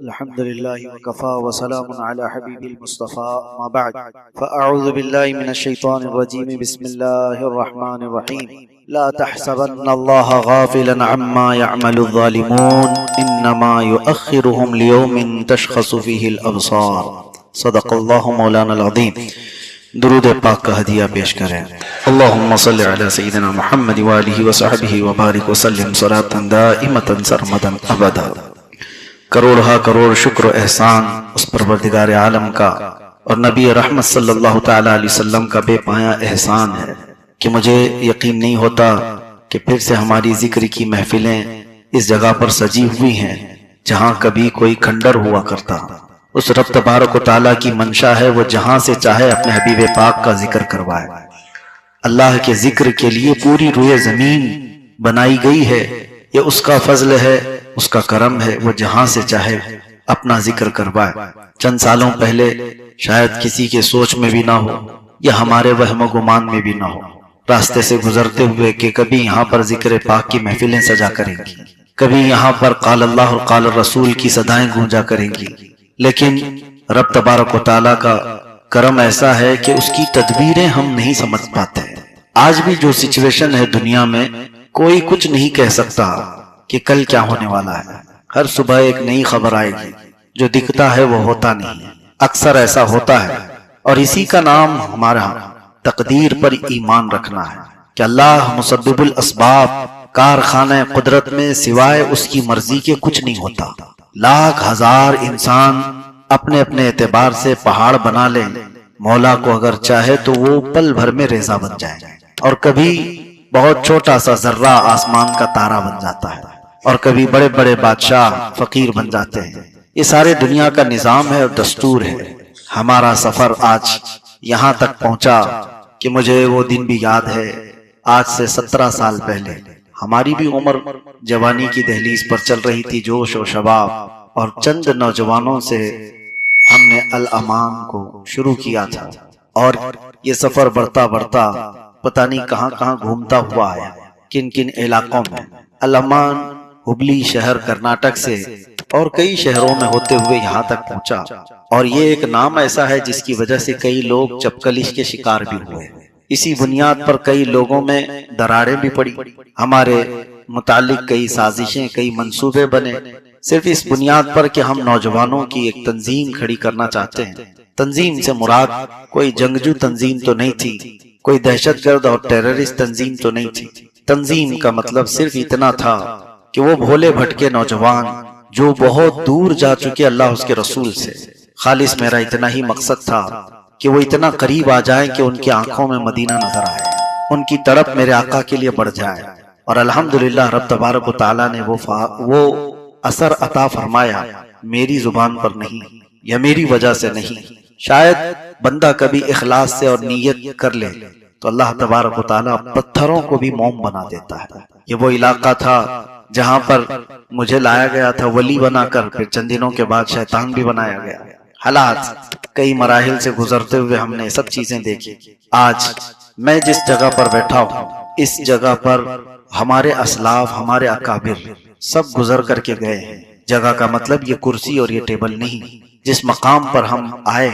الحمد لله وكفى وسلام على حبيب المصطفى ما بعد فأعوذ بالله من الشيطان الرجيم بسم الله الرحمن الرحيم لا تحسبن الله غافلا عما يعمل الظالمون إنما يؤخرهم ليوم تشخص فيه الأبصار صدق الله مولانا العظيم درود پاک کا ہدیہ پیش کریں اللہم صل علی سیدنا محمد وآلہ وصحبہ وبارک وسلم صلاة دائمة سرمدا ابدا کروڑ ہا کروڑ شکر و احسان اس پروردگار عالم کا اور نبی رحمت صلی اللہ تعالی علیہ وسلم کا بے پایا احسان ہے کہ مجھے یقین نہیں ہوتا کہ پھر سے ہماری ذکر کی محفلیں اس جگہ پر سجی ہوئی ہیں جہاں کبھی کوئی کھنڈر ہوا کرتا۔ اس رب تبارک و تعالیٰ کی منشا ہے وہ جہاں سے چاہے اپنے حبیب پاک کا ذکر کروائے۔ اللہ کے ذکر کے لیے پوری روئے زمین بنائی گئی ہے، یہ اس کا فضل ہے، اس کا کرم ہے، وہ جہاں سے چاہے اپنا ذکر کروائے۔ چند سالوں پہلے شاید کسی کے سوچ میں بھی نہ ہو یا ہمارے وہم و گمان میں بھی نہ ہو راستے سے گزرتے ہوئے کہ کبھی یہاں پر ذکر پاک کی محفلیں سجا کریں گی، کبھی یہاں پر قال اللہ اور قال الرسول کی صدائیں گونجا کریں گی، لیکن رب تبارک و تعالیٰ کا کرم ایسا ہے کہ اس کی تدبیریں ہم نہیں سمجھ پاتے۔ آج بھی جو سچویشن ہے دنیا میں، کوئی کچھ نہیں کہہ سکتا کہ کل کیا ہونے والا ہے۔ ہر صبح ایک نئی خبر آئے گی، جو دکھتا ہے وہ ہوتا نہیں، اکثر ایسا ہوتا ہے، اور اسی کا نام ہمارا تقدیر پر ایمان رکھنا ہے کہ اللہ مسبب الاسباب، کارخانہ قدرت میں سوائے اس کی مرضی کے کچھ نہیں ہوتا۔ لاکھ ہزار انسان اپنے اپنے اعتبار سے پہاڑ بنا لیں، مولا کو اگر چاہے تو وہ پل بھر میں ریزہ بن جائے، اور کبھی بہت چھوٹا سا ذرہ آسمان کا تارا بن جاتا ہے، اور کبھی بڑے بڑے بادشاہ فقیر بن جاتے ہیں۔ یہ سارے دنیا کا نظام ہے اور دستور ہے۔ ہمارا سفر آج یہاں تک پہنچا کہ مجھے وہ دن بھی یاد ہے، آج سے 17 سال پہلے ہماری بھی عمر جوانی کی دہلیز پر چل رہی تھی، جوش و شباب، اور چند نوجوانوں سے ہم نے الامان کو شروع کیا تھا، اور یہ سفر بڑھتا بڑھتا پتہ نہیں کہاں کہاں گھومتا ہوا ہے، کن کن علاقوں میں۔ الامان ہبلی شہر کرناٹک سے اور کئی شہروں میں ہوتے ہوئے یہاں تک پہنچا، اور یہ ایک نام ایسا ہے جس کی وجہ سے کئی لوگ چپکلش کے شکار بھی ہوئے۔ اسی بنیاد پر کئی لوگوں میں دراڑیں بھی پڑی، ہمارے متعلق کئی سازشیں، کئی منصوبے بنے، صرف اس بنیاد پر کہ ہم نوجوانوں کی ایک تنظیم کھڑی کرنا چاہتے ہیں۔ تنظیم سے مراد کوئی جنگجو تنظیم تو نہیں تھی، کوئی دہشت گرد اور ٹیررسٹ تنظیم تو نہیں تھی۔ تنظیم کا مطلب صرف اتنا تھا کہ وہ بھولے بھٹکے نوجوان جو بہت دور جا چکے اللہ اس کے رسول سے، خالص میرا اتنا ہی مقصد تھا کہ وہ اتنا قریب آ جائیں کہ ان کی آنکھوں میں مدینہ نظر آئے، ان کی تڑپ میرے آقا کے لیے بڑھ جائے۔ اور الحمدللہ رب تبارک و تعالیٰ نے وہ اثر عطا فرمایا، میری زبان پر نہیں یا میری وجہ سے نہیں۔ شاید بندہ کبھی اخلاص سے اور نیت کر لے تو اللہ تبارک و تعالیٰ پتھروں کو بھی موم بنا دیتا ہے۔ یہ وہ علاقہ تھا جہاں پر مجھے لایا گیا تھا ولی بنا کر، پھر چند دنوں کے بعد شیطان بھی بنایا گیا۔ حالات کئی مراحل سے گزرتے ہوئے ہم نے سب چیزیں دیکھی۔ آج میں جس جگہ پر بیٹھا ہوں، اس جگہ پر ہمارے اسلاف، ہمارے اکابر سب گزر کر کے گئے ہیں۔ جگہ کا مطلب یہ کرسی اور یہ ٹیبل نہیں، جس مقام پر ہم آئے،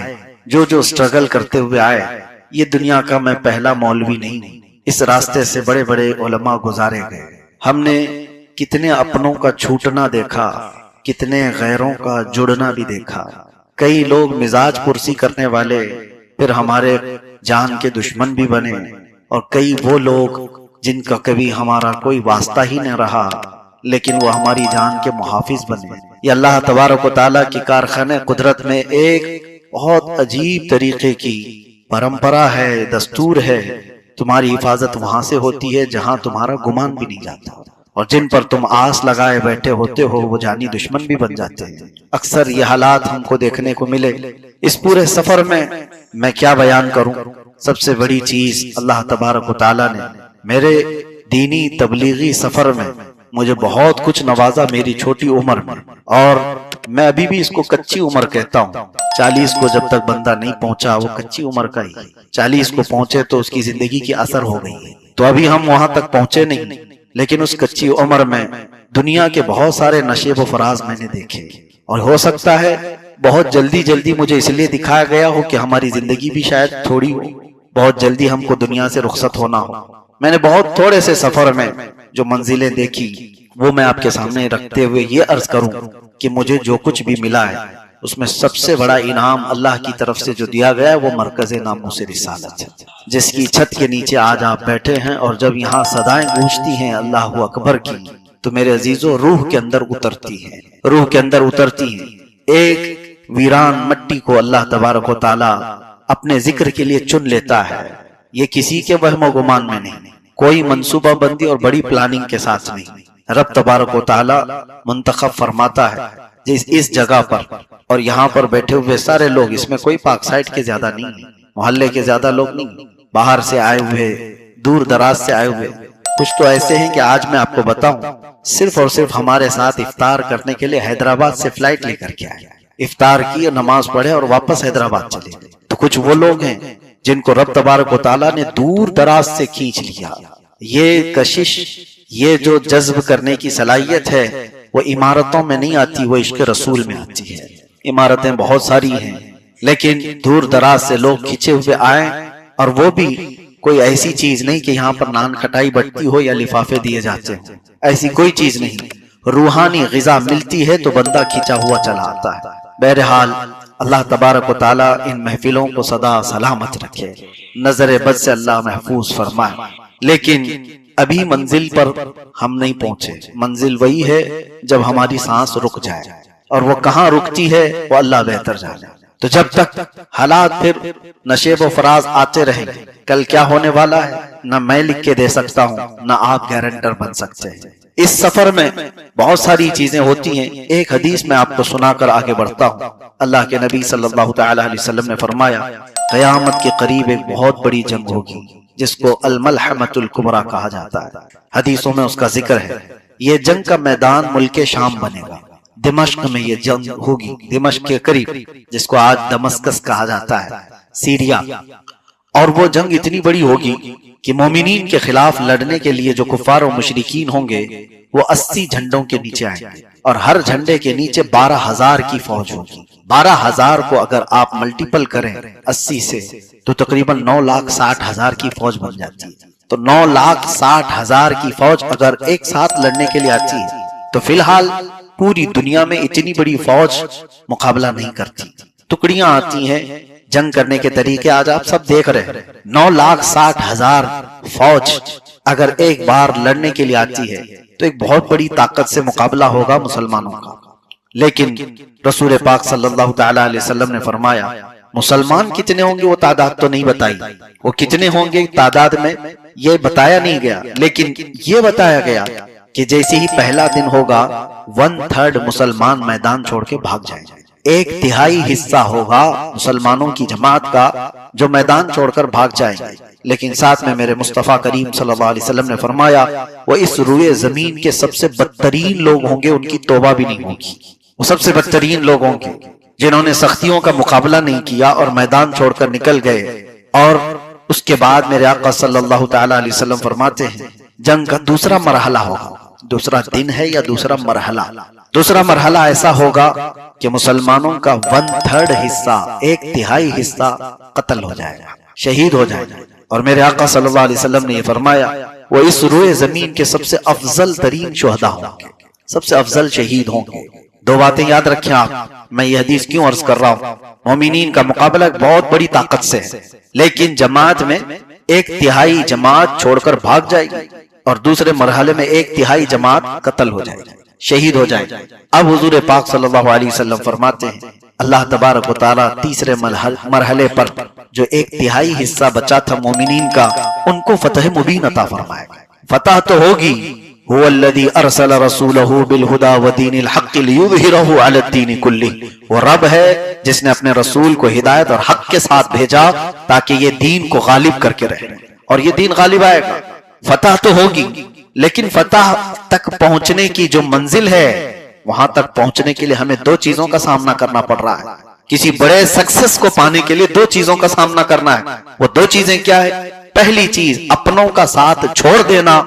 جو سٹرگل کرتے ہوئے آئے، یہ دنیا کا میں پہلا مولوی نہیں ہوں۔ اس راستے سے بڑے بڑے علماء گزارے گئے، ہم نے کتنے اپنوں کا چھوٹنا دیکھا، کتنے غیروں کا جڑنا بھی دیکھا۔ کئی لوگ مزاج پرسی کرنے والے پھر ہمارے جان کے دشمن بھی بنے، اور کئی وہ لوگ جن کا کبھی ہمارا کوئی واسطہ ہی نہ رہا لیکن وہ ہماری جان کے محافظ بنے۔ یہ اللہ تبارک و تعالیٰ کی کارخانہ قدرت میں ایک بہت عجیب طریقے کی پرمپرا ہے، دستور ہے۔ تمہاری حفاظت وہاں سے ہوتی ہے جہاں تمہارا گمان بھی نہیں جاتا، اور جن پر تم آس لگائے بیٹھے ہوتے ہو وہ جانی دشمن بھی بن جاتے ہیں۔ اکثر یہ حالات ہم کو دیکھنے کو ملے۔ اس پورے سفر میں کیا بیان کروں؟ سب سے بڑی چیز اللہ تبارک و تعالیٰ نے میرے دینی تبلیغی سفر میں مجھے بہت کچھ نوازا میری چھوٹی عمر میں، اور میں ابھی بھی اس کو کچی عمر کہتا ہوں۔ 40 کو جب تک بندہ نہیں پہنچا وہ کچی عمر کا ہی، 40 کو پہنچے تو اس کی زندگی کی اثر ہو گئی ہے، تو ابھی ہم وہاں تک پہنچے نہیں، لیکن اس کچی عمر میں دنیا کے بہت سارے نشیب و فراز میں نے دیکھے، اور ہو سکتا ہے بہت جلدی جلدی مجھے اس لیے دکھایا گیا ہو کہ ہماری زندگی بھی شاید تھوڑی ہو، بہت جلدی ہم کو دنیا سے رخصت ہونا ہو۔ میں نے بہت تھوڑے سے سفر میں جو منزلیں دیکھی وہ میں آپ کے سامنے رکھتے ہوئے یہ عرض کروں کہ مجھے جو کچھ بھی ملا ہے اس میں سب سے بڑا انعام اللہ کی طرف سے جو دیا گیا ہے وہ مرکز ناموس رسالت ہے، جس کی چھت کے نیچے آج آپ بیٹھے ہیں، اور جب یہاں صدائیں گونجتی ہیں اللہ اکبر کی تو میرے عزیزوں روح کے اندر اترتی ہیں، روح کے اندر اترتی ہیں۔ ایک ویران مٹی کو اللہ تبارک و تعالی اپنے ذکر کے لیے چن لیتا ہے، یہ کسی کے وہم و گمان میں نہیں، کوئی منصوبہ بندی اور بڑی پلاننگ کے ساتھ نہیں، رب تبارک و تعالی منتخب فرماتا ہے جس اس جگہ پر، اور یہاں پر بیٹھے ہوئے سارے لوگ، اس میں کوئی پاک سائٹ کے زیادہ نہیں ہیں، محلے کے زیادہ لوگ نہیں، باہر سے آئے ہوئے، دور دراز سے آئے ہوئے، کچھ تو ایسے ہیں کہ آج میں آپ کو بتاؤں صرف اور صرف ہمارے ساتھ افطار کرنے کے لیے حیدرآباد سے فلائٹ لے کر کے آئے، افطار کی اور نماز پڑھے اور واپس حیدرآباد چلے گئے۔ تو کچھ وہ لوگ ہیں جن کو رب تبارک و تعالیٰ نے دور دراز سے کھینچ لیا۔ یہ کشش، یہ جو جذب کرنے کی صلاحیت ہے وہ عمارتوں میں نہیں آتی، وہ عشق رسول میں آتی ہے۔ عمارتیں بہت ساری ہیں لیکن دور دراز سے لوگ کھینچے ہوئے آئیں، اور وہ بھی کوئی ایسی چیز نہیں کہ یہاں پر نان کھٹائی بٹتی ہو یا لفافے دیے جاتے ہیں، ایسی کوئی چیز نہیں، روحانی غذا ملتی ہے تو بندہ کھینچا ہوا چلا آتا ہے۔ بہرحال اللہ تبارک و تعالیٰ ان محفلوں کو سدا سلامت رکھے، نظر بد سے اللہ محفوظ فرمائے۔ لیکن ابھی منزل پر ہم نہیں پہنچے، منزل وہی ہے جب ہماری سانس رک جائے، اور وہ کہاں رکتی ہے وہ اللہ بہتر جانے۔ تو جب تک حالات پھر نشیب و فراز آتے رہیں، کل کیا ہونے والا ہے نہ میں لکھ کے دے سکتا ہوں نہ آپ گارنٹر بن سکتے ہیں۔ اس سفر میں بہت ساری چیزیں ہوتی ہیں، ایک حدیث میں آپ کو سنا کر آگے بڑھتا ہوں۔ اللہ کے نبی صلی اللہ تعالی علیہ وسلم نے فرمایا قیامت کے قریب ایک بہت بڑی جنگ ہوگی جس کو الملحمۃ الکبریٰ کہا جاتا ہے، حدیثوں میں اس کا ذکر ہے۔ یہ جنگ کا میدان ملک شام بنے گا، دمشق میں یہ جنگ ہوگی، دمشق کے قریب، جس کو آج دمسکس کہا جاتا ہے، سیریا۔ اور وہ جنگ اتنی بڑی ہوگی کہ مومنین کے خلاف لڑنے کے لیے جو کفار و مشرکین ہوں گے وہ 80 جھنڈوں کے نیچے آئیں گے، اور ہر جھنڈے کے نیچے 12,000 کی فوج ہوگی۔ 12,000 کو اگر آپ ملٹیپل کریں 80 سے تو تقریباً 9,60,000 کی فوج بن جاتی ہے۔ تو 9,60,000 کی فوج اگر ایک ساتھ لڑنے کے لیے آتی ہے تو فی الحال پوری دنیا میں اتنی بڑی فوج مقابلہ نہیں کرتی، ٹکڑیاں آتی ہیں، جنگ کرنے کے طریقے آج آپ سب دیکھ رہے ہیں۔ 9,60,000 فوج اگر ایک بار لڑنے کے لیے آتی ہے تو ایک بہت بڑی طاقت سے مقابلہ ہوگا مسلمانوں کا۔ لیکن رسول پاک صلی اللہ تعالی علیہ وسلم نے فرمایا مسلمان کتنے ہوں گے وہ تعداد تو نہیں بتائی، وہ کتنے ہوں گے تعداد میں یہ بتایا نہیں گیا، لیکن یہ بتایا گیا کہ جیسے ہی پہلا دن ہوگا 1/3 مسلمان میدان چھوڑ کے بھاگ جائیں گے، 1/3 حصہ ہوگا مسلمانوں کی جماعت کا جو میدان چھوڑ کر بھاگ جائیں گے۔ لیکن ساتھ میں میرے مصطفیٰ کریم صلی اللہ علیہ وسلم نے فرمایا وہ اس روئے زمین کے سب سے بدترین لوگ ہوں گے، ان کی توبہ بھی نہیں ہوگی، وہ سب سے بدترین لوگ ہوں گے جنہوں نے سختیوں کا مقابلہ نہیں کیا اور میدان چھوڑ کر نکل گئے۔ اور اس کے بعد میرے آقا صلی اللہ تعالی علیہ وسلم فرماتے ہیں جنگ کا دوسرا مرحلہ ہوگا، دوسرا دن ہے یا دوسرا مرحلہ، دوسرا مرحلہ ایسا ہوگا کہ مسلمانوں کا 1/3 حصہ، 1/3 حصہ قتل ہو جائے گا، شہید ہو جائے گا۔ اور میرے آقا صلی اللہ علیہ وسلم نے یہ فرمایا وہ اس روئے زمین کے سب سے افضل ترین شہداء ہوں گے، سب سے افضل شہید ہوں گے۔ دو باتیں یاد رکھیں آپ، میں یہ حدیث کیوں عرض کر رہا ہوں؟ مومنین کا مقابلہ بہت بڑی طاقت سے ہے، لیکن جماعت میں 1/3 جماعت چھوڑ کر بھاگ جائے گی، اور دوسرے مرحلے میں 1/3 جماعت قتل ہو جائے گی، شہید ہو جائے گی۔ اب حضور پاک صلی اللہ علیہ وسلم فرماتے ہیں اللہ تبارک و تعالیٰ تیسرے مرحلے پر جو 1/3 حصہ بچا تھا مومنین کا، ان کو فتح مبین عطا فرمائے گا۔ فتح تو ہوگی، هو الذی ارسل رسولہ بالہدی ودین الحق لیظہرہ علی الدین کلہ، وہ رب ہے جس نے اپنے رسول کو ہدایت اور حق کے ساتھ بھیجا تاکہ یہ دین کو غالب کر کے رہے، اور یہ دین غالب آئے گا۔ فتح تو ہوگی، لیکن فتح تک پہنچنے کی جو منزل ہے وہاں تک پہنچنے کے لیے ہمیں 2 چیزوں کا سامنا کرنا پڑ رہا ہے۔ کسی بڑے سکسس کو پانے کے لیے 2 چیزوں کا سامنا کرنا ہے۔ وہ 2 چیزیں کیا ہے؟ پہلی چیز اپنوں کا ساتھ چھوڑ دینا،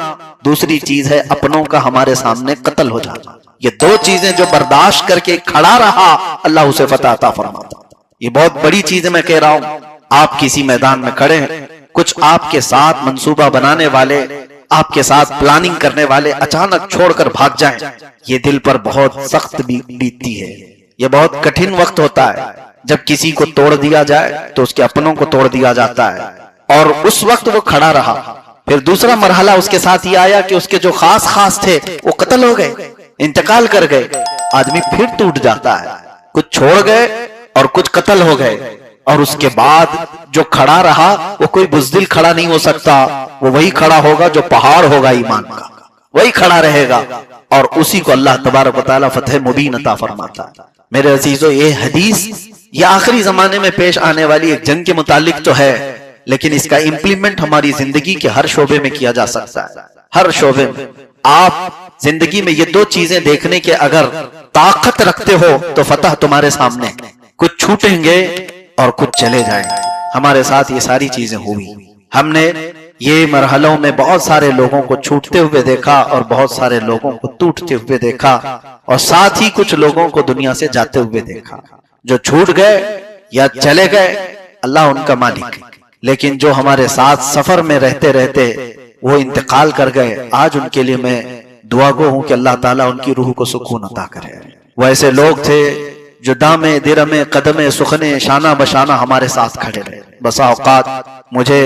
دوسری چیز ہے اپنوں کا ہمارے سامنے قتل ہو جانا۔ یہ دو چیزیں جو برداشت کر کے کھڑا رہا اللہ اسے فتح عطا فرماتا۔ یہ بہت بڑی چیز ہے، میں کہہ رہا ہوں آپ کسی میدان میں کھڑے ہیں، کچھ آپ کے ساتھ منصوبہ بنانے والے، آپ کے ساتھ پلاننگ کرنے والے اچانک چھوڑ کر بھاگ جائیں، یہ دل پر بہت سخت بیتتی ہے، یہ بہت کٹھن وقت ہوتا ہے۔ جب کسی کو توڑ دیا جائے تو اس کے اپنوں کو توڑ دیا جاتا ہے، اور اس وقت وہ کھڑا رہا۔ پھر دوسرا مرحلہ اس کے ساتھ یہ آیا کہ اس کے جو خاص تھے وہ قتل ہو گئے، انتقال کر گئے، آدمی پھر ٹوٹ جاتا ہے۔ کچھ چھوڑ گئے اور کچھ قتل ہو گئے، اور اس کے بعد جو کھڑا رہا وہ کوئی بزدل کھڑا نہیں ہو سکتا، وہ وہی کھڑا ہوگا جو پہاڑ ہوگا ایمان کا، وہی کھڑا رہے گا، اور اسی کو اللہ تبارک و تعالیٰ فتح مبین عطا فرماتا ہے۔ میرے عزیزو، یہ حدیث یہ آخری زمانے میں پیش آنے والی ایک جنگ کے متعلق تو ہے، لیکن اس کا امپلیمنٹ ہماری زندگی کے ہر شعبے میں کیا جا سکتا ہے، ہر شعبے میں۔ آپ زندگی میں یہ دو چیزیں دیکھنے کے اگر طاقت رکھتے ہو تو فتح تمہارے سامنے، کچھ چھوٹیں گے اور کچھ چلے جائیں۔ ہمارے ساتھ یہ ساری چیزیں ہوئی، ہم نے یہ مرحلوں میں بہت سارے لوگوں کو چھوٹتے ہوئے دیکھا اور بہت سارے لوگوں کو ٹوٹتے ہوئے دیکھا، اور ساتھ ہی کچھ لوگوں کو دنیا سے جاتے ہوئے دیکھا۔ جو چھوٹ گئے یا چلے گئے اللہ ان کا مالک، لیکن جو ہمارے ساتھ سفر میں رہتے رہتے وہ انتقال کر گئے، آج ان کے لیے میں دعا گو ہوں کہ اللہ تعالیٰ ان کی روح کو سکون عطا کرے۔ وہ ایسے لوگ تھے جو دامے درمے قدمے سخنے شانہ بشانہ ہمارے ساتھ کھڑے رہے۔ بسا اوقات مجھے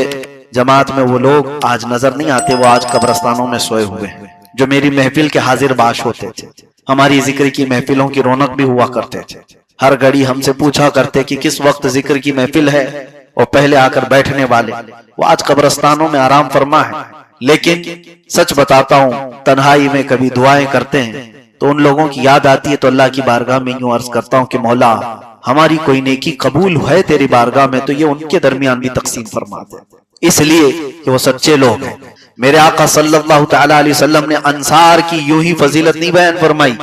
جماعت میں وہ لوگ آج نظر نہیں آتے، وہ آج قبرستانوں میں سوئے ہوئے ہیں، جو میری محفل کے حاضر باش ہوتے تھے، ہماری ذکر کی محفلوں کی رونق بھی ہوا کرتے تھے۔ ہر گھڑی ہم سے پوچھا کرتے کہ کس وقت ذکر کی محفل ہے، اور پہلے آ کر بیٹھنے والے وہ آج قبرستانوں میں آرام فرما ہے۔ لیکن سچ بتاتا ہوں، تنہائی میں کبھی دعائیں کرتے ہیں تو ان لوگوں کی یاد آتی ہے، تو اللہ کی بارگاہ میں یوں عرض کرتا ہوں کہ مولا ہماری کوئی نیکی قبول ہے تیری بارگاہ میں تو یہ ان کے درمیان بھی تقسیم فرما دے، اس لیے کہ وہ سچے لوگ ہیں۔ میرے آقا صلی اللہ تعالی علیہ وسلم نے انصار کی یوں ہی فضیلت نہیں بیان فرمائی،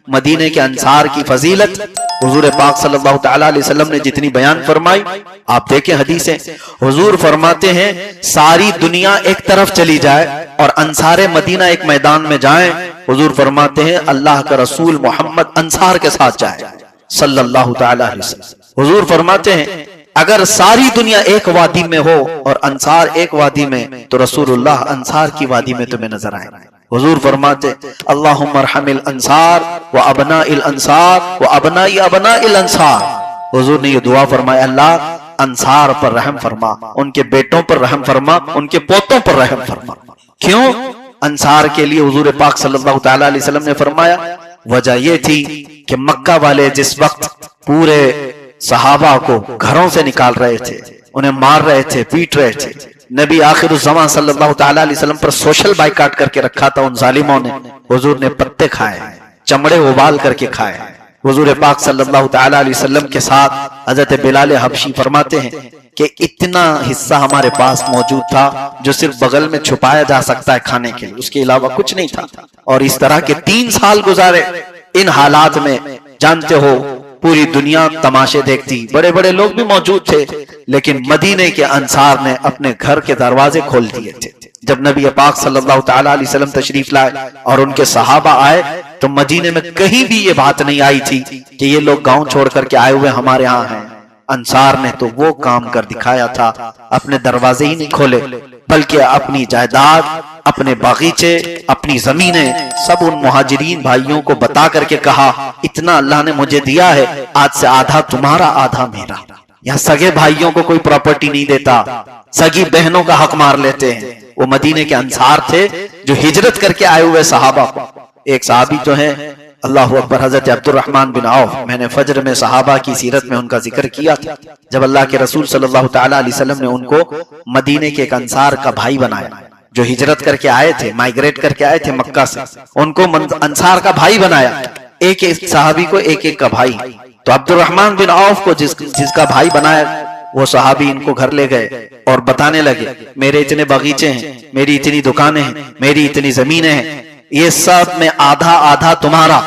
مدینے کے انصار کی فضیلت حضور پاک صلی اللہ تعالی علیہ وسلم نے جتنی بیان فرمائی، آپ دیکھیں حدیثیں، حضور فرماتے ہیں ساری دنیا ایک طرف چلی جائے اور انصار مدینہ ایک میدان میں جائیں، حضور فرماتے ہیں اللہ کا رسول محمد انصار کے ساتھ جائے صلی اللہ تعالی علیہ وسلم۔ حضور فرماتے ہیں اگر ساری دنیا ایک وادی میں ہو اور انصار ایک وادی میں تو رسول اللہ انصار کی وادی میں تمہیں نظر آئے۔ حضور فرماتے اللہم ارحم الانصار و ابناء الانصار و ابناء ابناء الانصار۔ حضور نے یہ دعا فرمایا اللہ انصار پر رحم فرما، ان کے بیٹوں پر رحم فرما، ان کے پوتوں پر رحم فرما۔ کیوں؟ انصار کے لیے حضور پاک صلی اللہ تعالی علیہ وسلم نے فرمایا وجہ یہ تھی کہ مکہ والے جس وقت پورے صحابہ کو گھروں سے نکال رہے تھے، انہیں مار رہے تھے، پیٹ رہے تھے، نبی آخر الزمان صلی اللہ تعالی علیہ وسلم پر سوشل بائیکاٹ کر کے رکھا تھا ان ظالموں نے، حضور نے پتے کھائے، چمڑے ابال کر کے کھائے۔ حضور پاک صلی اللہ تعالی علیہ وسلم کے ساتھ حضرت بلال حبشی فرماتے ہیں کہ اتنا حصہ ہمارے پاس موجود تھا جو صرف بغل میں چھپایا جا سکتا ہے کھانے کے لیے، اس کے علاوہ کچھ نہیں تھا، اور اس طرح کے 3 سال گزارے۔ ان حالات میں جانتے ہو پوری دنیا تماشے دیکھتی، بڑے بڑے لوگ بھی موجود تھے، لیکن مدینے کے انصار نے اپنے گھر کے دروازے کھول دیے تھے۔ جب نبی پاک صلی اللہ تعالی علیہ وسلم تشریف لائے اور ان کے صحابہ آئے تو مدینے میں کہیں بھی یہ بات نہیں آئی تھی کہ یہ لوگ گاؤں چھوڑ کر کے آئے ہوئے ہمارے ہاں ہیں۔ انصار نے تو وہ کام کر دکھایا تھا، اپنے دروازے ہی نہیں کھولے بلکہ اپنی جائیداد، اپنے باغیچے، اپنی زمینیں سب ان مہاجرین بھائیوں کو بتا کر کے کہا اتنا اللہ نے مجھے دیا ہے، آج سے آدھا تمہارا آدھا میرا۔ یہاں سگے بھائیوں کو کوئی پراپرٹی نہیں دیتا، سگی بہنوں کا حق مار لیتے ہیں۔ وہ مدینے کے انصار تھے جو ہجرت کر کے آئے ہوئے صحابہ کو۔ ایک صحابی تو ہیں اللہ اکبر حضرت عبد الرحمن بن عوف، میں نے فجر میں صحابہ کی سیرت میں ان کا ذکر کیا تھا، جب اللہ کے رسول صلی اللہ تعالی علیہ وسلم نے ان کو مدینے کے ایک انصار کا بھائی بنایا، جو ہجرت کر کے آئے تھے، مائگریٹ کر کے آئے تھے مکہ سے، ان کو انصار کا بھائی بنایا، ایک ایک صحابی کو ایک ایک کا بھائی۔ تو عبد الرحمن بن عوف کو جس کا بھائی بنایا، وہ صحابی ان کو گھر لے گئے اور بتانے لگے میرے اتنے باغیچے ہیں، میری اتنی دکانیں ہیں، میری اتنی زمینیں ہیں، یہ سب میں آدھا آدھا تمہارا،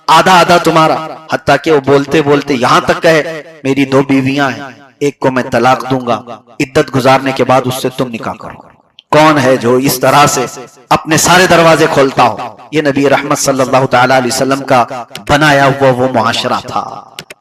آدھا آدھا تمہارا۔ حتیٰ کہ وہ بولتے بولتے یہاں تک کہے میری 2 بیویاں ہیں، ایک کو میں طلاق دوں گا، عدت گزارنے کے بعد اس سے تم نکاح کرو۔ کون ہے جو اس طرح سے اپنے سارے دروازے کھولتا ہو؟ یہ نبی رحمت صلی اللہ تعالی علیہ وسلم کا بنایا ہوا وہ معاشرہ تھا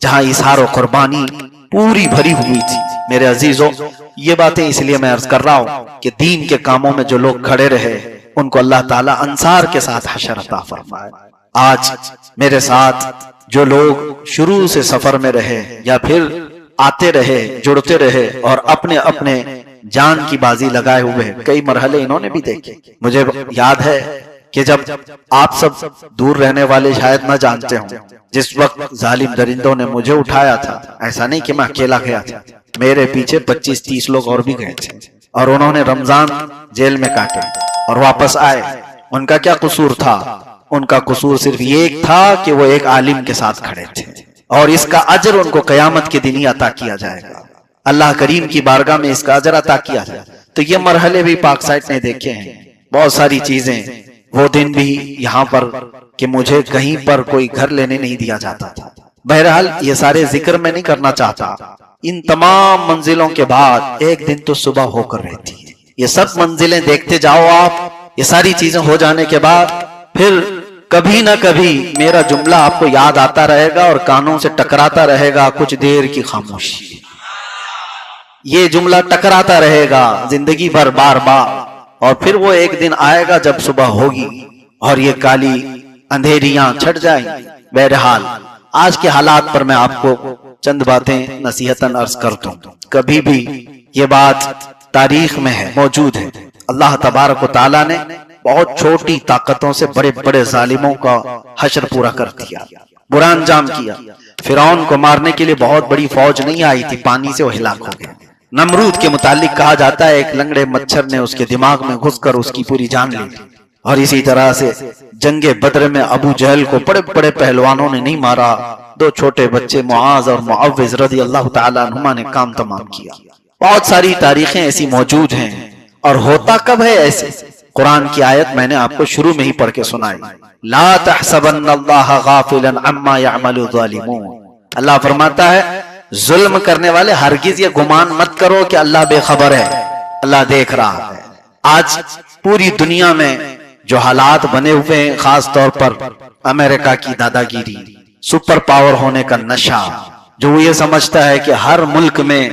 جہاں اظہار و قربانی پوری بھری ہوئی تھی۔ میرے عزیزوں، یہ باتیں اس لیے میں عرض کر رہا ہوں کہ دین کے کاموں میں جو لوگ کھڑے رہے ان کو اللہ تعالی انصار کے ساتھ حشر عطا فرمائے۔ آج میرے ساتھ جو لوگ شروع سے سفر میں رہے یا پھر آتے رہے، جڑتے رہے اور اپنے اپنے جان کی بازی لگائے ہوئے، کئی مرحلے انہوں نے بھی دیکھے۔ مجھے یاد ہے کہ جب آپ سب دور رہنے والے شاید نہ جانتے ہوں، جس وقت ظالم درندوں نے مجھے اٹھایا تھا، ایسا نہیں کہ میں اکیلا گیا تھا، میرے پیچھے 25-30 لوگ اور بھی گئے تھے، اور انہوں نے رمضان جیل میں کاٹے اور واپس آئے۔ ان کا کیا قصور تھا؟ ان کا قصور صرف یہ ایک تھا کہ وہ ایک عالم کے ساتھ کھڑے تھے، اور اس کا اجر ان کو قیامت کے دن ہی عطا کیا جائے گا، اللہ کریم کی بارگاہ میں اس کا اجر عطا کیا جائے گا۔ تو یہ مرحلے بھی پاک سائٹ نے دیکھے ہیں، بہت ساری چیزیں، وہ دن بھی یہاں پر کہ مجھے کہیں پر کوئی گھر لینے نہیں دیا جاتا تھا۔ بہرحال یہ سارے ذکر میں نہیں کرنا چاہتا، ان تمام منزلوں کے بعد ایک دن تو صبح ہو کر رہتی ہے۔ یہ سب منزلیں دیکھتے جاؤ آپ، یہ ساری چیزیں ہو جانے کے بعد پھر کبھی نہ کبھی میرا جملہ آپ کو یاد آتا رہے گا اور کانوں سے ٹکراتا رہے گا، کچھ دیر کی خاموشی۔ یہ جملہ ٹکراتا رہے گا زندگی بھر بار بار، اور پھر وہ ایک دن آئے گا جب صبح ہوگی اور یہ کالی اندھیریاں چھٹ جائیں۔ بہرحال آج کے حالات پر میں آپ کو چند باتیں نصیحتاً عرض کرتا ہوں۔ کبھی بھی یہ بات تاریخ میں ہے، موجود ہے، اللہ تبارک و تعالیٰ نے بہت چھوٹی طاقتوں سے بڑے بڑے ظالموں کا حشر پورا کر دیا، برا انجام کیا۔ فرعون کو مارنے کے لیے بہت بڑی فوج نہیں آئی تھی، پانی سے وہ ہلاک ہو گیا۔ نمرود کے متعلق کہا جاتا ہے ایک لنگڑے مچھر نے اس کے دماغ میں گھس کر اس کی پوری جان لی، اور اسی طرح سے جنگ بدر میں ابو جہل کو بڑے بڑے پہلوانوں نے نہیں مارا، دو چھوٹے بچے معاذ اور معوذ رضی اللہ تعالیٰ عنہما نے کام تمام کیا۔ بہت ساری تاریخیں ایسی موجود ہیں، اور ہوتا کب ہے ایسے؟ قرآن کی آیت میں نے آپ کو شروع میں ہی پڑھ کے سنائی، لا تحسبن اللہ غافلا عما يعمل الظالمون۔ اللہ فرماتا ہے ظلم کرنے والے ہرگز یہ گمان مت کرو کہ اللہ بے خبر ہے، اللہ دیکھ رہا ہے۔ آج پوری دنیا میں جو حالات بنے ہوئے ہیں، خاص طور پر امریکہ کی دادا گیری، سپر پاور ہونے کا نشہ، جو وہ یہ سمجھتا ہے کہ ہر ملک میں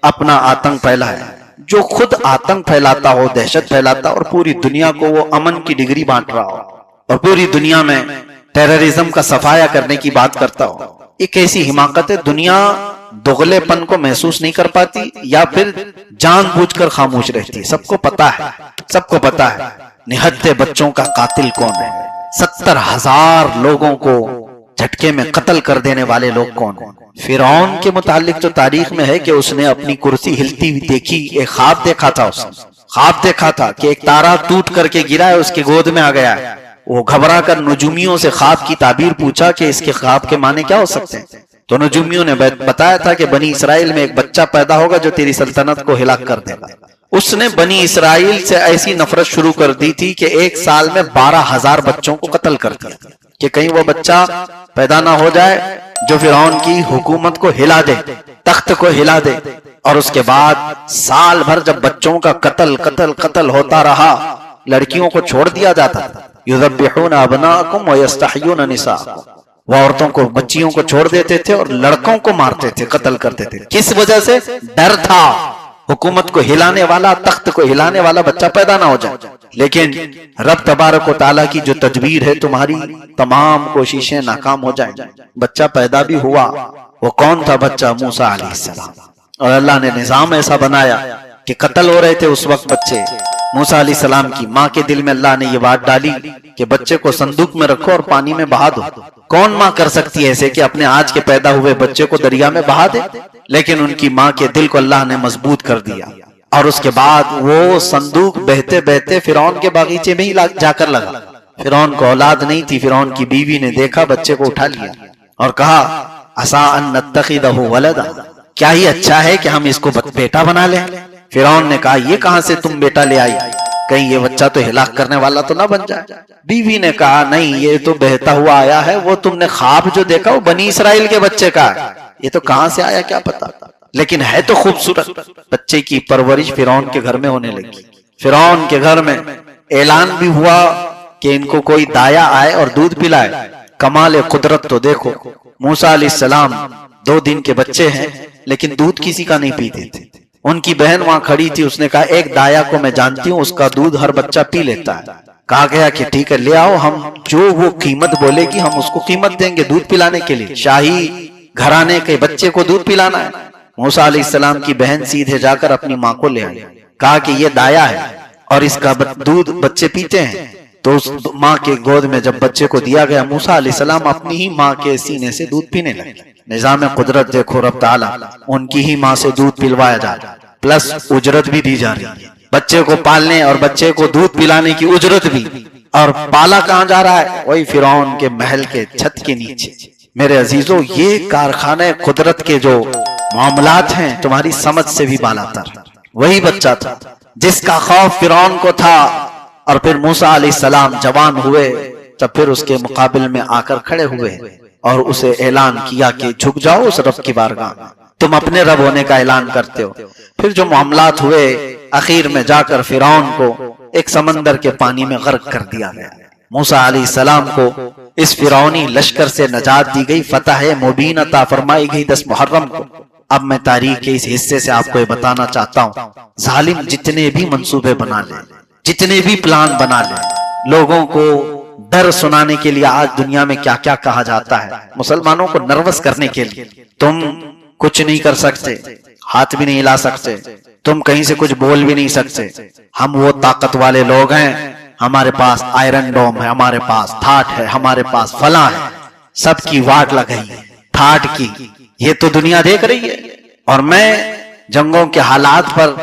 اپنا آتنک پھیلا ہے، جو خود آتنک پھیلاتا ہو، دہشت پھیلاتا ہو، اور پوری دنیا کو وہ امن کی ڈگری بانٹ رہا ہو، اور پوری دنیا میں ٹیررزم کا صفایا کرنے کی بات کرتا ہو۔ ایک ایسی حماقت ہے، دنیا دغلے پن کو محسوس نہیں کر پاتی یا پھر جان بوجھ کر خاموش رہتی ہے۔ سب کو پتا ہے، سب کو پتا ہے نہتے بچوں کا قاتل کون ہے، 70,000 لوگوں کو جھٹکے میں قتل کر دینے والے لوگ کون ہیں۔ فرعون کے متعلق تو تاریخ میں ہے کہ اس نے اپنی کرسی ہلتی ہوئی دیکھی، ایک خواب دیکھا تھا، اس نے خواب دیکھا تھا کہ ایک تارا ٹوٹ کر کے گرا ہے، اس کے گود میں آ گیا ہے۔ وہ گھبرا کر نجومیوں سے خواب کی تعبیر پوچھا کہ اس کے خواب کے معنی کیا ہو سکتے ہیں، تو نجومیوں نے بتایا تھا کہ بنی اسرائیل میں ایک بچہ پیدا ہوگا جو تیری سلطنت کو ہلاک کر دے گا۔ اس نے بنی اسرائیل سے ایسی نفرت شروع کر دی تھی کہ ایک سال میں 12,000 بچوں کو قتل کر دیا کہ کہیں وہ بچہ پیدا نہ ہو جائے جو فرعون کی حکومت کو ہلا دے، تخت کو ہلا دے۔ اور اس کے بعد سال بھر جب بچوں کا قتل ہوتا رہا، لڑکیوں کو چھوڑ دیا جاتا تھا، یذبحون ابناءکم ویستحیون نساءکم، وہ عورتوں کو، بچیوں کو چھوڑ دیتے تھے اور لڑکوں کو مارتے تھے، قتل کرتے تھے۔ کس وجہ سے؟ ڈر تھا حکومت کو ہلانے والا، تخت کو ہلانے والا بچہ پیدا نہ ہو جائے۔ لیکن رب تبارک و تعالیٰ کی جو تدبیر ہے، تمہاری تمام کوششیں ناکام ہو جائیں۔ بچہ پیدا بھی ہوا، وہ کون تھا بچہ؟ موسیٰ علیہ السلام۔ اور اللہ نے نظام ایسا بنایا کہ قتل ہو رہے تھے اس وقت بچے۔ موسیٰ علیہ السلام کی ماں کے دل میں اللہ نے یہ بات ڈالی کہ بچے کو صندوق میں رکھو اور پانی میں بہا دو۔ کون ماں کر سکتی ہے ایسے کہ اپنے آج کے پیدا ہوئے بچے کو دریا میں بہا دے؟ لیکن ان کی ماں کے دل کو اللہ نے مضبوط کر دیا، اور اس کے بعد وہ صندوق بہتے بہتے فرعون کے باغیچے میں ہی جا کر لگا۔ فرعون کو اولاد نہیں تھی، فرعون کی بیوی نے دیکھا بچے کو اٹھا لیا اور کہا عسیٰ ان نتخذہ ولدا، کیا ہی اچھا ہے کہ ہم اس کو بیٹا بنا لیں۔ فرعون نے کہا یہ کہاں سے تم بیٹا لے آئی، کہیں یہ بچہ تو ہلاک کرنے والا تو نہ بن جائے۔ بیوی نے کہا نہیں، یہ تو بہتا ہوا آیا ہے، وہ تم نے خواب جو دیکھا وہ بنی اسرائیل کے بچے کا ہے، یہ تو کہاں سے آیا کیا پتا، لیکن ہے تو خوبصورت۔ بچے کی پرورش فرعون کے گھر میں ہونے لگی۔ فرعون کے گھر میں اعلان بھی ہوا کہ ان کو کوئی دایا آئے اور دودھ پلائے. کمال قدرت تو دیکھو، موسیٰ علیہ السلام 2 دن کے بچے ہیں لیکن دودھ کسی کا نہیں پیتے تھے. ان کی بہن وہاں کھڑی تھی، اس نے کہا ایک دایا کو میں جانتی ہوں، اس کا دودھ ہر بچہ پی لیتا ہے. کہا گیا کہ ٹھیک ہے لے آؤ، ہم جو وہ قیمت بولے گی ہم اس کو قیمت دیں گے دودھ پلانے کے لیے. شاہی گھرانے کے بچے کو دودھ پلانا ہے. موسیٰ علیہ السلام کی بہن سیدھے جا کر اپنی ماں کو لے آئی، کہا کہ یہ دایا ہے اور اس کا دودھ بچے پیتے ہیں. تو اس ماں کے گود میں جب بچے کو دیا گیا، موسیٰ علیہ السلام اپنی ہی ماں کے سینے سے دودھ پینے لگے. نظام قدرت دیکھو رب تعالیٰ، ان کی ہی ماں سے دودھ پلوایا جا رہا ہے، پلس اجرت بھی دی جا رہی ہے. بچے کو پالنے اور بچے کو دودھ پلانے کی اجرت بھی. اور پالا کہاں جا رہا ہے؟ وہی فرعون کے محل کے چھت کے نیچے. میرے عزیزو، یہ کارخانہ قدرت کے جو معاملات ہیں تمہاری سمجھ سے بھی بالاتر. وہی بچہ تھا جس کا خوف فرعون کو تھا، اور پھر موسیٰ علیہ السلام جوان ہوئے تب پھر اس کے مقابل میں آ کر کھڑے ہوئے اور اسے اعلان کیا کہ جھک جاؤ اس رب کی بارگاہ، تم اپنے رب ہونے کا اعلان کرتے ہو. پھر جو معاملات ہوئے، اخیر میں جا کر فرعون کو ایک سمندر کے پانی میں غرق کر دیا گیا. موسیٰ علیہ السلام کو اس فرعونی لشکر سے نجات دی گئی، فتح مبین عطا فرمائی گئی 10 محرم کو. اب میں تاریخ کے اس حصے سے آپ کو یہ بتانا چاہتا ہوں، ظالم جتنے بھی منصوبے بنا لے، جتنے بھی پلان بنا لے، لوگوں کو ڈر سنانے کے لیے آج دنیا میں کیا کیا کہا جاتا ہے، مسلمانوں کو نروس کرنے کے لیے. تم کچھ نہیں کر سکتے، ہاتھ بھی نہیں ہلا سکتے، تم کہیں سے کچھ بول بھی نہیں سکتے، ہم وہ طاقت والے لوگ ہیں، ہمارے پاس آئرن ڈوم ہے، ہمارے پاس تھاٹ ہے، ہمارے پاس فلاں ہے. سب کی واٹ لگئی ہے تھاٹ کی، یہ تو دنیا دیکھ رہی ہے. اور میں جنگوں کے حالات پر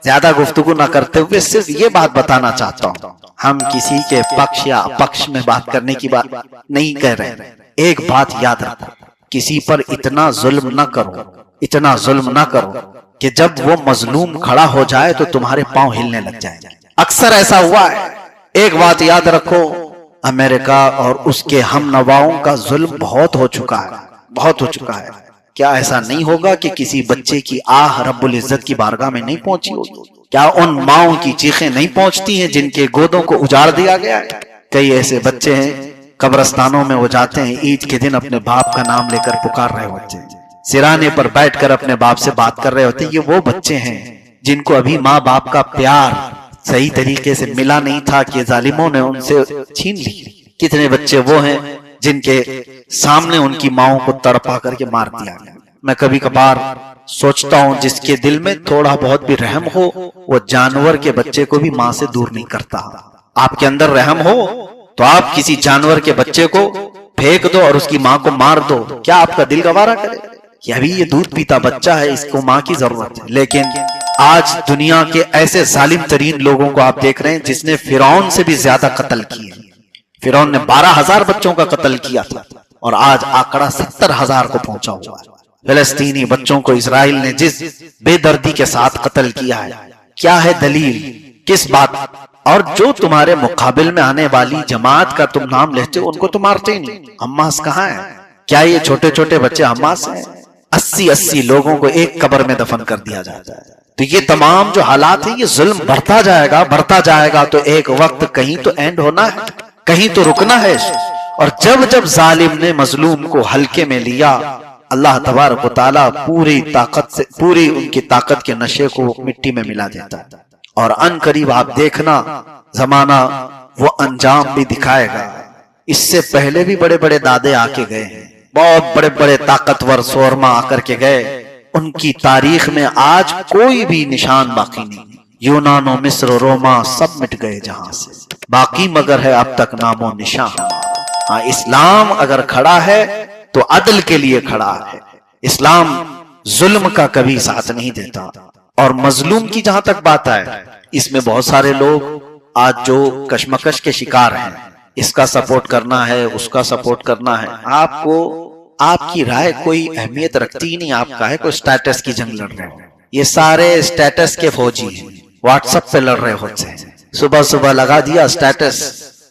زیادہ گفتگو نہ کرتے ہوئے صرف یہ بات بتانا چاہتا ہوں، ہم کسی کے پکش یا اپکش میں بات کرنے کی بات نہیں کہہ رہے. ایک بات یاد رکھو، کسی پر اتنا ظلم نہ کرو، اتنا ظلم نہ کرو کہ جب وہ مظلوم کھڑا ہو جائے تو تمہارے پاؤں ہلنے لگ جائیں. اکثر ایسا ہوا ہے. ایک بات یاد رکھو، امریکہ اور اس کے ہم نواؤں کا ظلم بہت ہو چکا ہے، بہت ہو چکا ہے. کیا ایسا نہیں ہوگا کہ کسی بچے کی آہ رب العزت کی بارگاہ میں نہیں پہنچی ہوگی؟ کیا ان ماؤں کی چیخیں نہیں پہنچتی ہیں جن کے گودوں کو اجاڑ دیا گیا ہے؟ کئی ایسے بچے ہیں قبرستانوں میں وہ جاتے ہیں، عید کے دن اپنے باپ کا نام لے کر پکار رہے ہوتے ہیں، سرانے پر بیٹھ کر اپنے باپ سے بات کر رہے ہوتے ہیں. یہ وہ بچے ہیں جن کو ابھی ماں باپ کا پیار صحیح طریقے سے ملا نہیں تھا کہ ظالموں نے ان سے چھین لی. کتنے بچے وہ ہیں جن کے سامنے ان کی ماؤں کو تڑپا کر کے مار دیا گیا. میں کبھی کبھار سوچتا ہوں جس کے دل میں تھوڑا بہت بھی رحم ہو وہ جانور کے بچے کو بھی ماں سے دور نہیں کرتا. آپ کے اندر رحم ہو تو آپ کسی جانور کے بچے کو پھینک دو اور اس کی ماں کو مار دو، کیا آپ کا دل گوارا کرے کہ ابھی یہ دودھ پیتا بچہ ہے، اس کو ماں کی ضرورت ہے؟ لیکن آج دنیا کے ایسے ظالم ترین لوگوں کو آپ دیکھ رہے ہیں جس نے فرعون سے بھی زیادہ قتل کیے. فرعون نے 12,000 بچوں کا قتل کیا تھا اور آج آنکڑا 70,000 کو پہنچا ہوا ہے. فلسطینی بچوں کو اسرائیل نے جس بے دردی کے ساتھ قتل کیا ہے، کیا ہے دلیل، کس بات؟ اور جو تمہارے مقابل میں آنے والی جماعت کا تم نام لیتے ہو ان کو تو مارتے ہی نہیں. حماس کہاں ہے؟ کیا یہ چھوٹے چھوٹے بچے حماس ہیں؟ 80 لوگوں کو ایک قبر میں دفن کر دیا جاتا ہے. تو یہ تمام جو حالات ہیں، یہ ظلم بڑھتا جائے گا، بڑھتا جائے گا. تو ایک وقت کہیں تو اینڈ ہونا ہے، کہیں تو رکنا ہے. اور جب ظالم نے مظلوم کو ہلکے میں لیا، اللہ تبارک و تعالیٰ پوری طاقت سے، پوری ان کی طاقت کے نشے کو مٹی میں ملا دیتا ہے. اور ان قریب آپ دیکھنا زمانہ وہ انجام بھی دکھائے گا. اس سے پہلے بھی بڑے بڑے دادے آ کے گئے ہیں، بہت بڑے بڑے طاقتور سورما آ کر کے گئے. ان کی تاریخ میں آج کوئی بھی نشان باقی نہیں. یونان و مصر و روما سب مٹ گئے جہاں سے، باقی مگر ہے اب تک نام و نشان. ہاں، اسلام اگر کھڑا ہے تو عدل کے لیے کھڑا ہے. اسلام ظلم کا کبھی ساتھ نہیں دیتا. اور مظلوم کی جہاں تک بات ہے، اس میں بہت سارے لوگ آج جو کشمکش کے شکار ہیں، اس کا سپورٹ کرنا ہے، اس کا سپورٹ کرنا ہے. آپ کو آپ کی رائے کوئی اہمیت رکھتی ہی نہیں. آپ کا ہے کوئی سٹیٹس کی جنگ لڑ رہے ہیں. یہ سارے سٹیٹس کے فوجی ہیں، واٹس ایپ پہ لڑ رہے ہوتے ہیں. صبح صبح لگا دیا سٹیٹس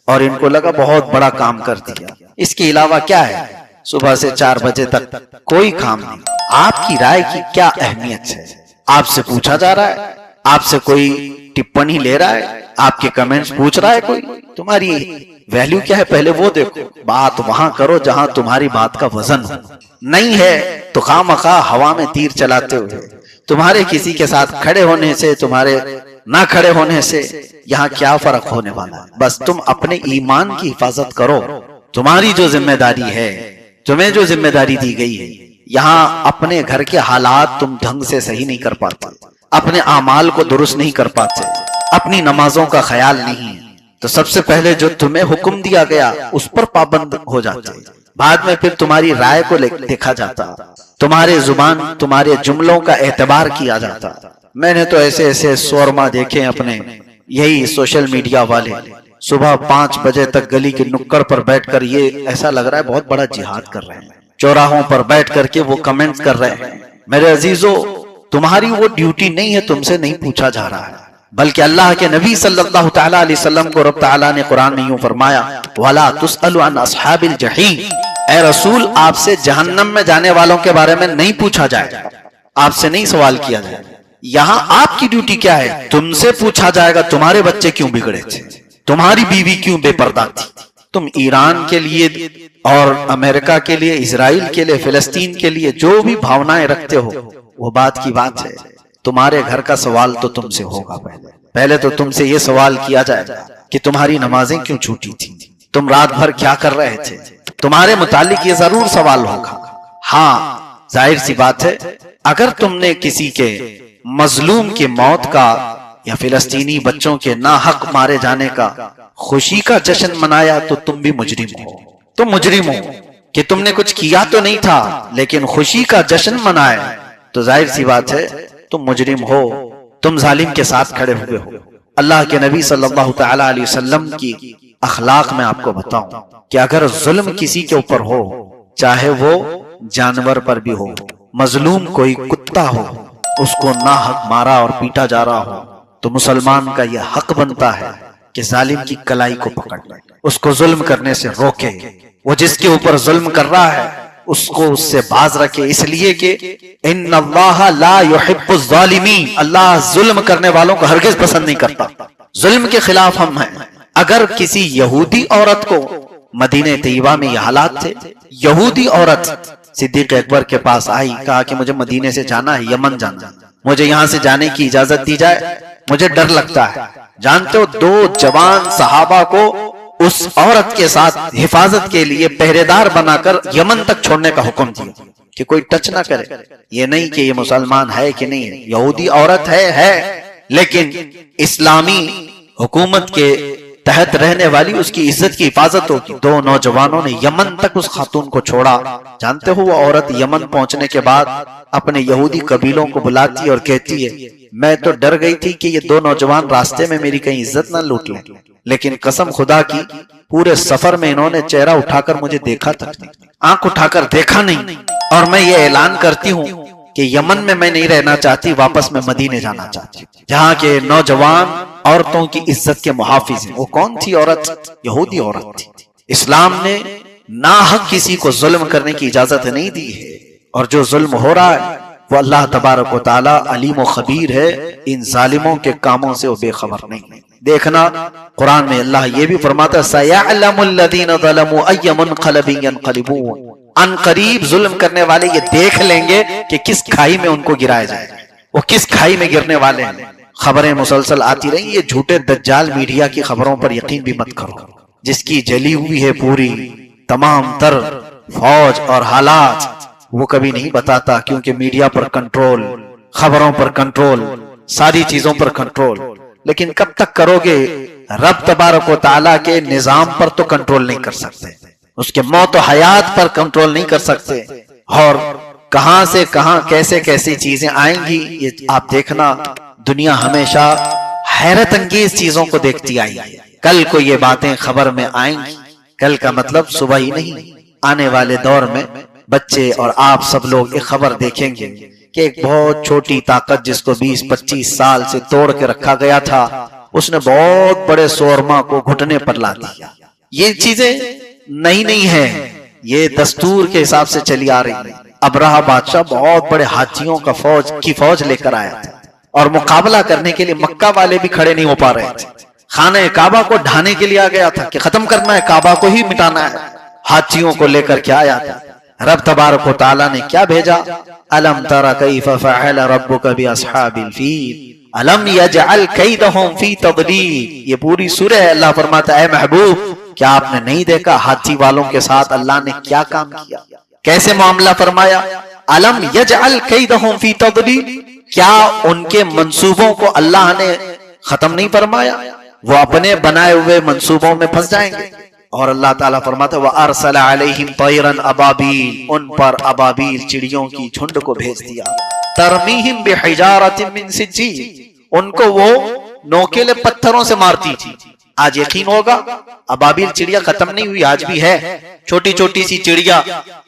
اور ان کو لگا بہت بڑا کام کر دیا. اس کے علاوہ کیا ہے؟ صبح سے 4 بجے تک کوئی کام نہیں. آپ کی رائے کی کیا اہمیت ہے؟ آپ سے پوچھا جا رہا ہے آپ سے کوئی ٹپنی لے رہا ہے، آپ کے کمنٹس پوچھ رہا ہے کوئی، تمہاری ویلیو کیا ہے پہلے وہ دیکھو، بات وہاں کرو جہاں تمہاری بات کا وزن ہو، نہیں ہے تو خواہ ہوا میں تیر چلاتے ہوئے تمہارے کسی کے ساتھ کھڑے ہونے سے، تمہارے نہ کھڑے ہونے سے یہاں کیا فرق ہونے والا ہے؟ بس تم اپنے ایمان کی حفاظت کرو، تمہاری جو ذمہ داری ہے، تمہیں جو ذمہ داری دی گئی ہے، یہاں اپنے گھر کے حالات تم ڈھنگ سے صحیح نہیں کر پاتے، اپنے اعمال کو درست نہیں کر پاتے، اپنی نمازوں کا خیال نہیں، تو سب سے پہلے جو تمہیں حکم دیا گیا اس پر پابند ہو جاتے، بعد میں پھر تمہاری رائے کو دیکھا جاتا، تمہارے زبان تمہارے جملوں کا اعتبار کیا جاتا۔ میں نے تو ایسے سورما دیکھے اپنے یہی سوشل میڈیا والے، صبح 5 بجے تک گلی کے نکڑ پر بیٹھ کر یہ ایسا لگ رہا ہے بہت بڑا جہاد کر رہے ہیں، چوراہوں پر بیٹھ کر کے وہ کمنٹ کر رہے ہیں۔ میرے عزیزو، تمہاری وہ ڈیوٹی نہیں ہے، تم سے نہیں پوچھا جا رہا ہے، بلکہ اللہ کے نبی صلی اللہ تعالی علیہ وسلم کو رب تعالیٰ نے قرآن میں یوں فرمایا وَلَا تُسْأَلُ عَنْ أَصْحَابِ الْجَحِيمِ، اے رسول آپ سے جہنم میں جانے والوں کے بارے میں نہیں پوچھا جائے، آپ سے نہیں سوال کیا جائے۔ یہاں آپ کی ڈیوٹی کیا ہے؟ تم سے پوچھا جائے گا تمہارے بچے کیوں بگڑے تھے، تمہاری بیوی کیوں بے پردہ تھی، تم ایران کے لیے اور امریکہ کے لیے، اسرائیل کے لیے، فلسطین کے لیے جو بھی بھاونائیں رکھتے ہو، وہ بات کی بات ہے، تمہارے گھر کا سوال تو تم سے ہوگا۔ پہلے تو تم سے یہ سوال کیا جائے گا کہ تمہاری نمازیں کیوں چھوٹی تھی، تم رات بھر کیا کر رہے تھے، تمہارے متعلق یہ ضرور سوال ہوگا۔ ہاں ظاہر سی بات ہے، اگر تم نے کسی کے مظلوم کی موت کا یا فلسطینی بچوں کے ناحق مارے جانے کا خوشی کا جشن منایا تو تم بھی مجرم ہو، تم مجرم ہو کہ تم نے کچھ کیا تو نہیں تھا لیکن خوشی کا جشن منایا، تو ظاہر سی بات ہے تم مجرم ہو، تم ظالم کے ساتھ کھڑے ہوئے ہو۔ اللہ کے نبی صلی اللہ تعالی علیہ وسلم کی اخلاق میں آپ کو بتاؤں کہ اگر ظلم کسی کے اوپر ہو، چاہے وہ جانور پر بھی ہو، مظلوم کوئی کتا ہو، اس کو ناحق مارا اور پیٹا جا رہا ہو، تو مسلمان کا یہ حق بنتا ہے کہ ظالم کی کلائی کو پکڑ لے، اس کو ظلم کرنے سے روکے، وہ جس کے اوپر ظلم کر رہا ہے اس کو اس سے باز رکھے، اس لیے کہ ان اللہ لا يحب الظالمین، اللہ ظلم کرنے والوں کو ہرگز پسند نہیں کرتا، ظلم کے خلاف ہم ہیں۔ اگر کسی یہودی عورت کو، مدینہ طیبہ میں یہ حالات تھے، یہودی عورت صدیق اکبر کے پاس آئی، کہا کہ مجھے مدینے سے جانا ہے، یمن جانا ہے، مجھے یہاں سے جانے کی اجازت دی جائے، مجھے ڈر لگتا ہے۔ جانتے ہو 2 جوان صحابہ کو اس عورت کے ساتھ حفاظت کے لیے پہرے دار بنا کر یمن تک چھوڑنے کا حکم دیا کہ کوئی ٹچ نہ کرے، یہ نہیں کہ یہ مسلمان ہے کہ نہیں ہے، یہودی عورت ہے لیکن اسلامی حکومت کے تحت رہنے والی، اس کی عزت کی حفاظت ہوگی۔ 2 نوجوانوں نے یمن تک اس خاتون کو چھوڑا۔ جانتے ہو وہ عورت یمن پہنچنے کے بعد اپنے یہودی قبیلوں کو بلاتی اور کہتی ہے میں تو ڈر گئی تھی کہ یہ 2 نوجوان راستے میں میری کہیں عزت نہ لوٹ لیں، لیکن قسم خدا کی پورے سفر میں انہوں نے چہرہ اٹھا کر مجھے دیکھا تک نہیں، آنکھ اٹھا کر دیکھا نہیں، اور میں یہ اعلان کرتی ہوں کہ یمن میں نہیں رہنا چاہتی، واپس میں مدینے جانا چاہتی، جہاں کے نوجوان عورتوں کی عزت کے محافظ ہیں۔ وہ کون تھی عورت؟ یہودی عورت تھی۔ اسلام نے ناحق کسی کو ظلم کرنے کی اجازت نہیں دی ہے، اور جو ظلم ہو رہا ہے وہ اللہ تبارک و تعالی علیم و خبیر ہے، ان ظالموں کے کاموں سے وہ بے خبر نہیں۔ دیکھنا قرآن میں اللہ یہ بھی فرماتا ہے سَيَعْلَمُ الَّذِينَ ظَلَمُوا أَيَّ مُنْقَلَبٍ يَنْقَلِبُونَ، ان قریب ظلم کرنے والے یہ دیکھ لیں گے کہ کس کھائی میں ان کو گرایا جائے گا، وہ کس کھائی میں گرنے والے ہیں۔ خبریں مسلسل آتی رہیں، یہ جھوٹے دجال میڈیا کی خبروں پر یقین بھی مت کرو، جس کی جلی ہوئی ہے پوری تمام تر فوج اور حالات، وہ کبھی نہیں بتاتا، کیونکہ میڈیا پر کنٹرول، خبروں پر کنٹرول، ساری چیزوں پر کنٹرول۔ لیکن کب تک کرو گے؟ رب تبارک و تعالیٰ کے نظام پر تو کنٹرول نہیں کر سکتے، اس کے موت و حیات پر کنٹرول نہیں کر سکتے، اور کہاں سے کہاں کیسے کیسی چیزیں آئیں گی یہ آپ دیکھنا۔ دنیا ہمیشہ حیرت انگیز چیزوں کو دیکھتی آئی ہے، کل کو یہ باتیں خبر میں آئیں گی، کل کا مطلب صبح ہی نہیں، آنے والے دور میں بچے اور آپ سب لوگ ایک خبر دیکھیں گے کہ ایک بہت چھوٹی طاقت جس کو 20-25 سال سے توڑ کے رکھا گیا تھا، اس نے بہت بڑے سورما کو گھٹنے پر لا دیا۔ یہ چیزیں نہیں ہے، یہ دستور کے حساب سے چلی آ رہی ہے۔ ابرہہ بادشاہ بہت بڑے ہاتھیوں کا فوج لے کر آیا تھا، اور مقابلہ کرنے کے لیے مکہ والے بھی کھڑے نہیں ہو پا رہے تھے. خانہ کعبہ کو ڈھانے کے لیے آ گیا تھا کہ ختم کرنا ہے، کعبہ کو ہی مٹانا ہے. ہاتھیوں کو لے کر کے آیا تھا. رب تبارک و تعالی نے کیا بھیجا؟ الم تر کیف فعل ربک باصحاب الفیل الم یجعل کیدہم فی تضلیل. یہ پوری سورہ ہے. اللہ فرماتا ہے اے محبوب کیا آپ نے نہیں دیکھا ہاتھی والوں کے ساتھ اللہ نے کیا کام کیا، کیسے معاملہ فرمایا؟ الم یجعل کیدہم فی تضلیل، کیا ان کے منصوبوں کو اللہ نے ختم نہیں فرمایا؟ وہ اپنے بنائے ہوئے منصوبوں میں پھنس جائیں گے. اور اللہ تعالیٰ فرماتا ہے وَأَرْسَلَ عَلَيْهِمْ طَيْرًا أَبَابِيلَ، ان پر ابابیل چڑیوں کی جھنڈ کو بھیج دیا. تَرْمِيهِمْ بِحِجَارَةٍ مِّن سِجِّيلٍ، ان کو وہ نوکیلے پتھروں سے مارتی تھی. آج یقین ہوگا ابابیل چڑیا ختم نہیں ہوئی، آج بھی ہے. چھوٹی چھوٹی سی چڑیا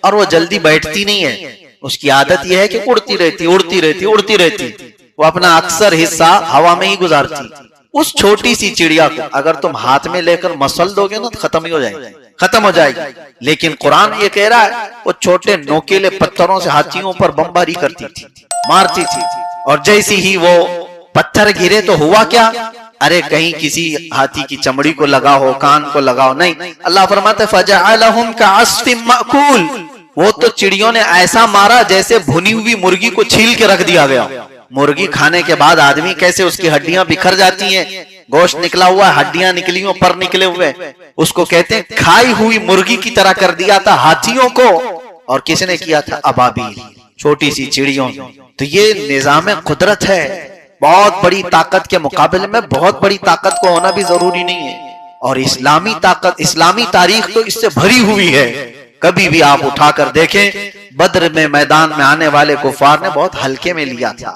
اور وہ جلدی بیٹھتی نہیں ہے. اس کی عادت یہ ہے کہ اڑتی رہتی اڑتی رہتی اڑتی رہتی. وہ اپنا اکثر حصہ ہوا میں ہی گزارتی. اس چھوٹی سی چڑیا کو اگر تم ہاتھ میں لے کر مسل دو گے نا تو ختم ہی ہو جائے گی، ختم ہو جائے گی. لیکن قرآن یہ کہہ رہا ہے وہ چھوٹے نوکیلے پتھروں سے ہاتھیوں پر بمباری کرتی تھی، مارتی تھی. اور جیسی ہی وہ پتھر گرے تو ہوا کیا؟ ارے کہیں کسی ہاتھی کی چمڑی کو لگا ہو، کان کو لگا ہو، نہیں. اللہ فرماتا ہے فَجَعَلَهُمْ كَعَصْفٍ مَأْكُولٍ، وہ تو چڑیوں نے ایسا مارا جیسے بھنی ہوئی مرغی کو چھیل کے رکھ دیا گیا. مرغی کھانے کے بعد آدمی کیسے اس کی ہڈیاں بکھر جاتی ہیں، گوشت نکلا ہوا ہے، ہڈیاں نکلی ہوئی، پر نکلے ہوئے، اس کو کہتے ہیں کھائی ہوئی مرغی کی طرح کر دیا تھا ہاتھیوں کو. اور کس نے کیا تھا؟ ابابیل، چھوٹی سی چڑیوں. تو یہ نظام قدرت ہے. بہت بڑی طاقت کے مقابلے میں بہت بڑی طاقت کو ہونا بھی ضروری نہیں ہے. اور اسلامی طاقت، اسلامی تاریخ تو اس سے بھری ہوئی ہے. کبھی بھی آپ اٹھا کر دیکھیں بدر میں میدان میں آنے والے کفار نے بہت ہلکے میں لیا تھا.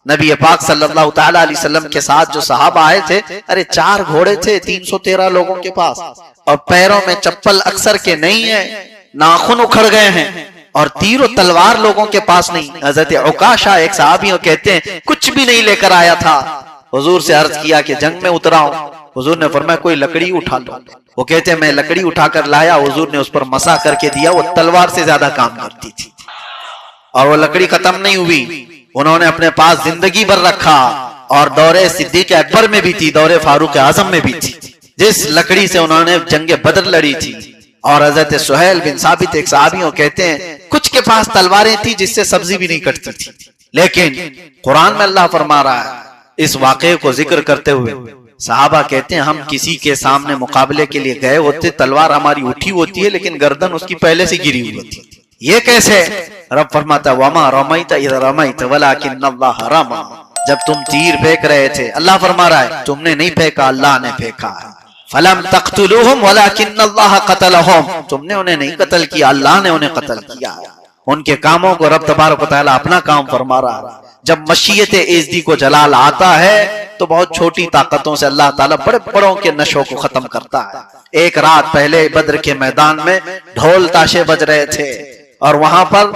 نبی پاک صلی اللہ تعالی علیہ وسلم کے ساتھ جو صحابہ آئے تھے، ارے 4 گھوڑے تھے 313 لوگوں کے پاس، اور پیروں میں چپل اکثر کے نہیں ہے، ناخن اکھڑ گئے ہیں، اور تیر و تلوار لوگوں کے پاس نہیں. حضرت عکاشہ ایک صحابی کہتے ہیں کچھ بھی نہیں لے کر آیا تھا. حضور سے عرض کیا کہ جنگ میں اترا ہوں. حضور نے فرمایا کوئی لکڑی اٹھا لو. وہ کہتے ہیں میں لکڑی اٹھا کر لایا، حضور نے اس پر مسا کر کے دیا. وہ تلوار سے زیادہ کام کرتی تھی اور وہ لکڑی ختم نہیں ہوئی. انہوں نے اپنے پاس زندگی بھر رکھا، اور دور صدیق اکبر میں بھی تھی، دور فاروق اعظم میں بھی تھی، جس لکڑی سے انہوں نے جنگ بدر لڑی تھی. اور حضرت سہیل بن ثابت ایک صحابی کہتے ہیں کچھ کے پاس تلواریں تھی جس سے سبزی بھی نہیں کٹتی تھی. لیکن قرآن میں اللہ فرما رہا ہے اس واقعے کو ذکر کرتے ہوئے، صحابہ کہتے ہیں ہم کسی کے سامنے مقابلے کے لیے گئے ہوتے، تلوار ہماری اٹھی ہوتی ہے لیکن گردن اس کی پہلے سے گری ہوئی ہوتی. یہ کیسے؟ رب فرماتا وما رمیت اذ رمیت ولکن اللہ رمی، جب تم تیر پھینک رہے تھے اللہ فرما رہا ہے تم نے نہیں پھینکا، اللہ نے پھینکا. فلم تقتلوہم ولکن اللہ قتلہم، تم نے انہیں نہیں قتل کیا، اللہ نے انہیں قتل کیا. ان کے کاموں کو رب تبارک و تعالی اپنا کام فرما رہا ہے. جب مشیت ایزدی کو جلال آتا ہے تو بہت چھوٹی طاقتوں سے اللہ تعالیٰ بڑے بڑوں کے نشوں کو ختم کرتا ہے. ایک رات پہلے بدر کے میدان میں ڈھول تاشے بج رہے تھے، اور وہاں پر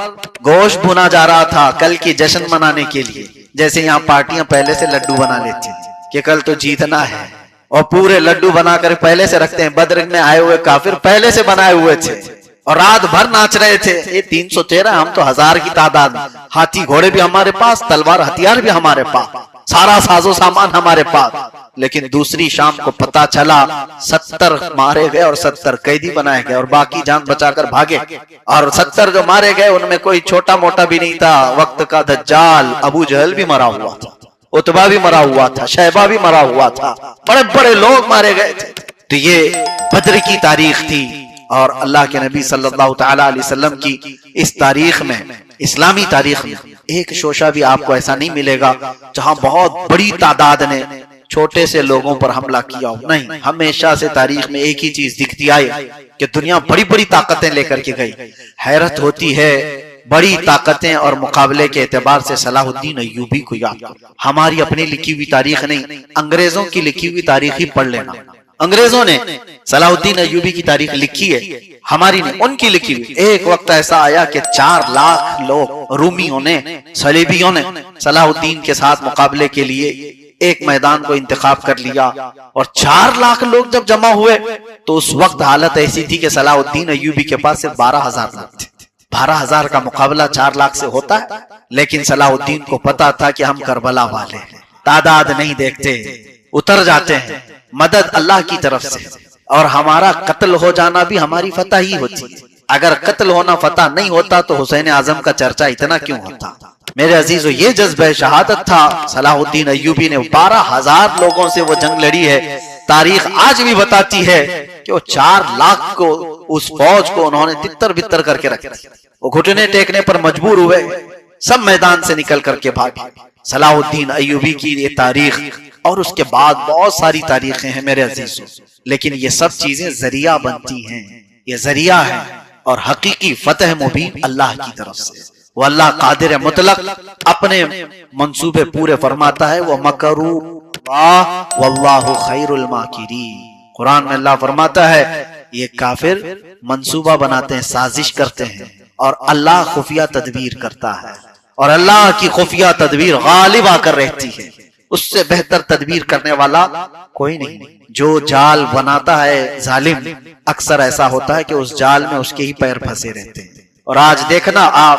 گوشت بھنا جا رہا تھا کل کی جشن منانے کے لیے. جیسے یہاں پارٹیاں پہلے سے لڈو بنا لیتی کہ کل تو جیتنا ہے، اور پورے لڈو بنا کر پہلے سے رکھتے ہیں. بدر میں آئے ہوئے کافر پہلے سے بنائے ہوئے تھے اور رات بھر ناچ رہے تھے. یہ 313، ہم تو 1000 کی تعداد، ہاتھی گھوڑے بھی ہمارے پاس، تلوار ہتھیار بھی ہمارے پاس، سارا ساز و سامان ہمارے پاس. لیکن دوسری شام کو پتا چلا 70 مارے گئے اور 70 قیدی بنائے گئے اور باقی جان بچا کر بھاگے. اور 70 جو مارے گئے ان میں کوئی چھوٹا موٹا بھی نہیں تھا. وقت کا دجال ابو جہل بھی مرا ہوا تھا، عتبہ بھی مرا ہوا تھا، شیبہ بھی مرا ہوا تھا، بڑے بڑے لوگ مارے گئے تھے. تو یہ بدر کی تاریخ تھی. اور اللہ کے نبی صلی اللہ تعالی علیہ وسلم کی اس تاریخ میں، اسلامی تاریخ میں ایک شوشہ بھی آپ کو ایسا نہیں ملے گا جہاں بہت بڑی تعداد نے چھوٹے سے لوگوں پر حملہ کیا ہو. نہیں، ہمیشہ سے تاریخ میں ایک ہی چیز دکھتی آئی کہ دنیا بڑی بڑی طاقتیں لے کر کے گئی. حیرت ہوتی ہے بڑی طاقتیں اور مقابلے کے اعتبار سے صلاح الدین ایوبی کو یاد کرو. ہماری اپنی لکھی ہوئی تاریخ نہیں، انگریزوں کی لکھی ہوئی تاریخ ہی پڑھ لینا. انگریزوں نے صلاح الدین ایوبی کی تاریخ لکھی ہے، ہماری نہیں، ان کی لکھی ہوئی. ایک وقت ایسا آیا کہ 4 لاکھ لوگ رومیوں نے، صلیبیوں نے صلاح الدین کے ساتھ مقابلے کے لیے ایک میدان کو انتخاب کر لیا. اور 4 لاکھ لوگ جب جمع ہوئے تو اس وقت حالت ایسی تھی کہ صلاح الدین ایوبی کے پاس صرف 12,000 لوگ تھے. 12,000 کا مقابلہ 4 لاکھ سے ہوتا ہے، لیکن صلاح الدین کو پتا تھا کہ ہم کربلا والے ہیں، تعداد نہیں دیکھتے، اتر جاتے ہیں، مدد اللہ کی طرف سے، اور ہمارا قتل ہو جانا بھی ہماری فتح ہی ہوتی ہے۔ اگر قتل ہونا فتح نہیں ہوتا تو حسین اعظم کا چرچا اتنا کیوں ہوتا؟ میرے عزیزو، یہ جذبہ شہادت تھا صلاح الدین ایوبی نے۔ 12,000 لوگوں سے وہ جنگ لڑی ہے۔ تاریخ آج بھی بتاتی ہے کہ وہ 4 لاکھ کو، اس فوج کو انہوں نے تتر بتر کر کے رکھا، وہ گھٹنے ٹیکنے پر مجبور ہوئے، سب میدان سے نکل کر کے بھاگے۔ صلاح الدین ایوبی کی یہ تاریخ، اور اس کے بعد بہت ساری تاریخیں ہیں میرے عزیزو، لیکن یہ سب چیزیں ذریعہ بنتی ہیں، یہ ذریعہ ہے، اور حقیقی فتح مبین اللہ کی طرف سے۔ وہ اللہ قادر مطلق اپنے منصوبے پورے فرماتا ہے، وَمَكَرُوا وَاللَّهُ خَيْرُ الْمَاكِرِينَ۔ قرآن میں اللہ فرماتا ہے یہ کافر منصوبہ بناتے ہیں، سازش کرتے ہیں، اور اللہ خفیہ تدبیر کرتا ہے، اور اللہ کی خفیہ تدبیر غالب آ کر رہتی ہے، اس سے بہتر تدبیر کرنے والا کوئی نہیں۔ جو جال بناتا ہے ظالم، اکثر ایسا ہوتا ہے کہ اس جال میں اس کے ہی پیر پھنسے رہتے ہیں۔ اور آج دیکھنا آپ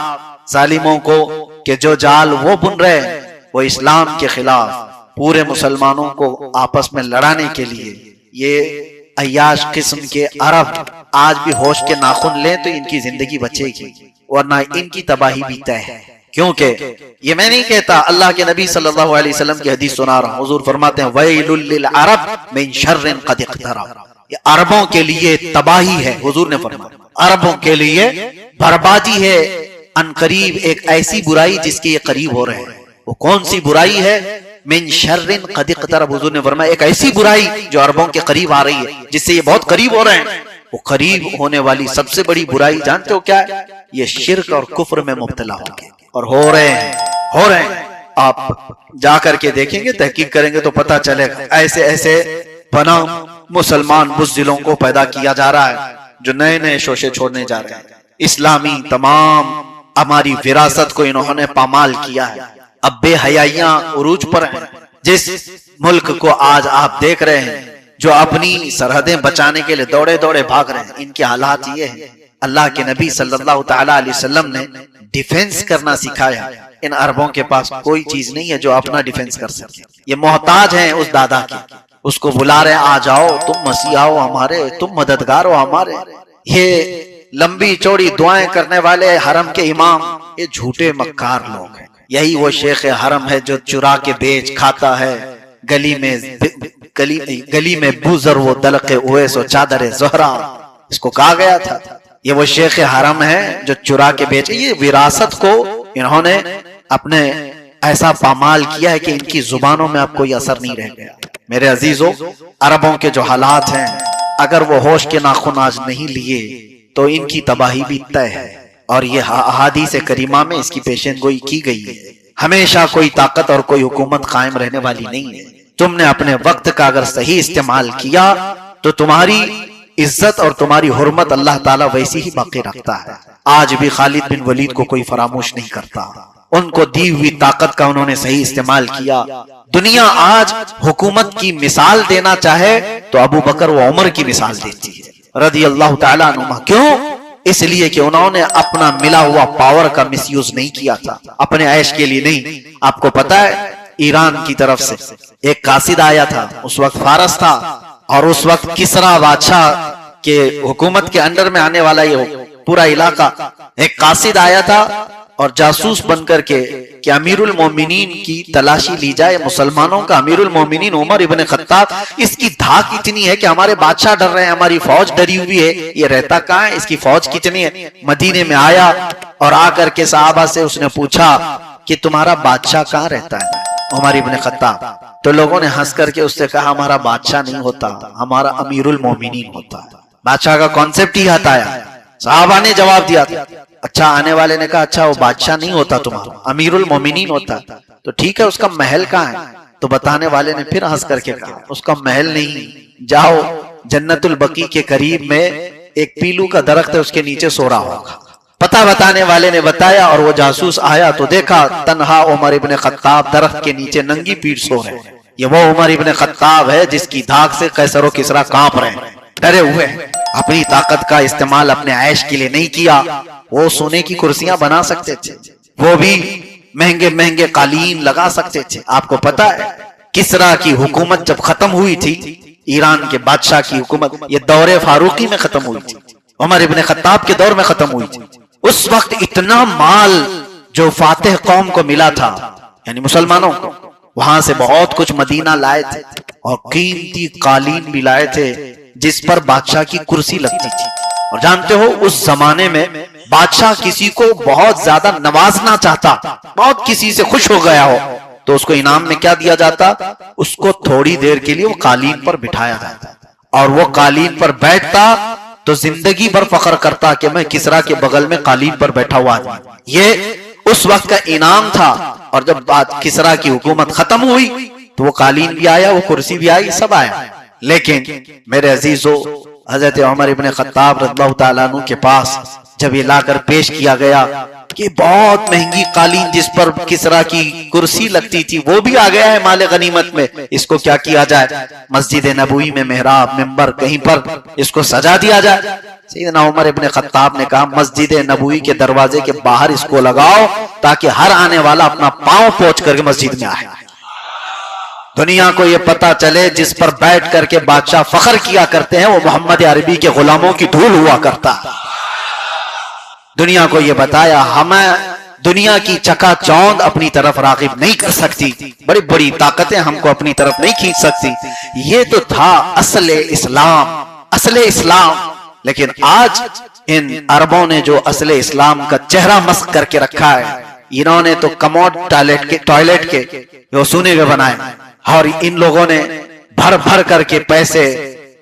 ظالموں کو کہ جو جال وہ بن رہے ہیں وہ اسلام کے خلاف، پورے مسلمانوں کو آپس میں لڑانے کے لیے۔ یہ عیاش قسم کے عرب آج بھی ہوش کے ناخن لیں تو ان کی زندگی بچے گی، ورنہ ان کی تباہی بھی طے ہے۔ کیونکہ یہ میں نہیں کہتا، اللہ کے نبی صلی اللہ علیہ وسلم کی حدیث سنا رہا ہوں۔ حضور فرماتے ہیں وَيْلٌ لِّلْعَرَبِ مِن شَرٍّ قَدِ اقْتَرَبَ۔ یہ عربوں کے لیے تباہی ہے، حضور نے فرمایا عربوں کے لیے بربادی ہے، ان قریب ایک ایسی برائی جس کے یہ قریب ہو رہے ہیں۔ وہ کون سی برائی ہے؟ من شر قد اقترب، حضور نے فرمایا ایک ایسی برائی جو عربوں کے قریب آ رہی ہے، جس سے یہ بہت قریب ہو رہے ہیں۔ وہ قریب ہونے والی سب سے بڑی برائی جانتے ہو کیا ہے؟ یہ شرک اور کفر میں مبتلا ہو گئے، اور ہو رہے ہیں۔ آپ جا کر کے دیکھیں گے، تحقیق کریں گے تو پتہ چلے گا، ایسے ایسے بنا مسلمان بزدلوں کو پیدا کیا جا رہا ہے جو نئے نئے شوشے چھوڑنے جا رہے ہیں۔ اسلامی تمام ہماری وراثت کو انہوں نے پامال کیا ہے۔ اب بے حیائیاں عروج پر ہیں۔ جس ملک کو آج آپ دیکھ رہے ہیں جو اپنی سرحدیں بچانے کے لیے دوڑے دوڑے بھاگ رہے ہیں، ان کے حالات یہ ہیں۔ اللہ کے نبی صلی اللہ تعالی علیہ وسلم نے ڈیفنس کرنا سکھایا۔ ان عربوں کے پاس کوئی چیز نہیں ہے جو اپنا ڈیفنس کر سکے، یہ محتاج ہیں اس دادا کے۔ اس کو بلا رہے آ جاؤ، تم مسیحا ہو ہمارے، تم مددگار ہو ہمارے۔ یہ لمبی چوڑی دعائیں کرنے والے حرم کے امام، یہ جھوٹے مکار لوگ ہیں۔ یہی وہ شیخ حرم ہے جو چرا کے بیچ کھاتا ہے، گلی میں بوزر وہ دلق اویس و چادر زہرا، اس کو کہا گیا تھا یہ وہ شیخ حرم ہے جو چرا کے بیچ۔ یہ وراثت کو انہوں نے اپنے ایسا پامال کیا ہے کہ ان کی زبانوں میں اب کوئی اثر نہیں رہ گیا۔ میرے عزیزو، عربوں کے جو حالات ہیں، اگر وہ ہوش کے ناخن آج نہیں لیے تو ان کی تباہی بھی طے ہے، اور یہ احادیث کریمہ میں اس کی پیشن گوئی کی گئی ہے۔ ہمیشہ کوئی طاقت اور کوئی حکومت قائم رہنے والی نہیں ہے۔ تم نے اپنے وقت کا اگر صحیح استعمال کیا تو تمہاری عزت اور تمہاری حرمت اللہ تعالیٰ ویسی ہی باقی رکھتا ہے۔ آج بھی خالد بن ولید کو کوئی فراموش نہیں کرتا، ان کو دی ہوئی طاقت کا انہوں نے صحیح استعمال کیا۔ دنیا آج حکومت کی مثال دینا چاہے تو ابو بکر و عمر کی مثال دیتی ہے رضی اللہ تعالیٰ عنہما۔ کیوں؟ اس لیے کہ انہوں نے اپنا ملا ہوا پاور کا مس یوز نہیں کیا تھا، اپنے عیش کے لیے نہیں۔ آپ کو پتا ہے ایران کی طرف سے ایک قاصد آیا تھا، اس وقت فارس تھا، اور اس وقت کسرا بادشاہ کے حکومت کے انڈر میں آنے والا یہ پورا علاقہ۔ ایک قاصد آیا تھا اور جاسوس بن کر کے کہ امیر المومنین کی تلاشی لی جائے، مسلمانوں کا امیر المومنین عمر ابن خطاب، اس کی دھاک اتنی ہے کہ ہمارے بادشاہ ڈر رہے ہیں، ہماری فوج ڈری ہوئی ہے، یہ رہتا کہاں ہے، اس کی فوج کتنی ہے۔ مدینے میں آیا اور آ کر کے صحابہ سے اس نے پوچھا کہ تمہارا بادشاہ کہاں رہتا ہے عمر ابن خطاب؟ تو لوگوں نے ہنس کر کے اس سے کہا ہمارا بادشاہ نہیں ہوتا، ہمارا امیر المومنین ہوتا ہے۔ بادشاہ کا کانسیپٹ ہی ہٹایا۔ صحابہ نے جواب دیا تھا، اچھا، آنے والے نے کہا اچھا وہ بادشاہ نہیں ہوتا تمہارا، امیر المومنین ہوتا ہے، تو ٹھیک ہے اس کا محل کہاں ہے؟ تو بتانے والے نے پھر ہنس کر کے کہا اس کا محل نہیں، جاؤ جنت البقیع کے قریب میں ایک پیلو کا درخت ہے، اس کے نیچے سو رہا ہوگا۔ پتہ بتانے والے نے بتایا، اور وہ جاسوس آیا تو دیکھا تنہا عمر ابن خطاب درخت کے نیچے ننگی پیٹھ سو رہے ہیں۔ یہ وہ عمر ابن خطاب ہے جس کی دھاک سے قیصر و کسریٰ کانپ رہے ہیں، ڈرے ہوئے ہیں۔ اپنی طاقت کا استعمال اپنے عیش کے لیے نہیں کیا. وہ سونے کی کرسیاں بنا سکتے تھے, وہ بھی مہنگے مہنگے قالین لگا سکتے تھے. آپ کو پتا ہے کسرا کی حکومت جب ختم ہوئی تھی, ایران کے بادشاہ کی حکومت, یہ دور فاروقی میں ختم ہوئی تھی, عمر ابن خطاب کے دور میں ختم ہوئی تھی. اس وقت اتنا مال جو فاتح قوم کو ملا تھا, یعنی مسلمانوں کو, وہاں سے بہت کچھ مدینہ لائے تھے اور قیمتی قالین بھی لائے تھے جس پر بادشاہ کی کرسی لگتی تھی. اور جانتے ہو اس زمانے میں بادشاہ کسی کو بہت زیادہ نوازنا چاہتا, بہت کسی سے خوش ہو گیا ہو, تو اس کو انعام میں کیا دیا جاتا, اس کو تھوڑی دیر کے لیے وہ قالین پر بٹھایا جاتا, اور وہ قالین پر بیٹھتا تو زندگی بھر فخر کرتا کہ میں کسرا کے بغل میں قالین پر بیٹھا ہوا آدمی. یہ اس وقت کا انعام تھا. اور جب کسرا کی حکومت ختم ہوئی تو وہ قالین بھی آیا, وہ کرسی بھی آئی, سب آیا. لیکن میرے عزیزو, حضرت عمر ابن خطاب رضی اللہ تعالیٰ عنہ کے پاس جب یہ لا کر پیش کیا گیا کہ بہت مہنگی قالین جس پر کسرا کی کرسی لگتی تھی وہ بھی آ گیا ہے مال غنیمت میں, اس کو کیا کیا جائے, مسجد نبوی میں محراب ممبر کہیں پر اس کو سجا دیا جائے. سیدنا عمر ابن خطاب نے کہا مسجد نبوی کے دروازے کے باہر اس کو لگاؤ تاکہ ہر آنے والا اپنا پاؤں پہنچ کر کے مسجد میں آئے, دنیا کو یہ پتا چلے جس پر بیٹھ کر کے بادشاہ فخر کیا کرتے ہیں وہ محمد عربی کے غلاموں کی دھول ہوا کرتا. دنیا کو یہ بتایا ہمیں دنیا کی چکا چوند اپنی طرف راغب نہیں کر سکتی, بڑی بڑی طاقتیں ہم کو اپنی طرف نہیں کھینچ سکتی. یہ تو تھا اصل اسلام, اصل اسلام. لیکن آج ان عربوں نے جو اصل اسلام کا چہرہ مسخ کر کے رکھا ہے, انہوں نے تو کموڈ ٹوائلٹ کے جو سونے کے بنائے, اور ان لوگوں نے بھر بھر کر کے پیسے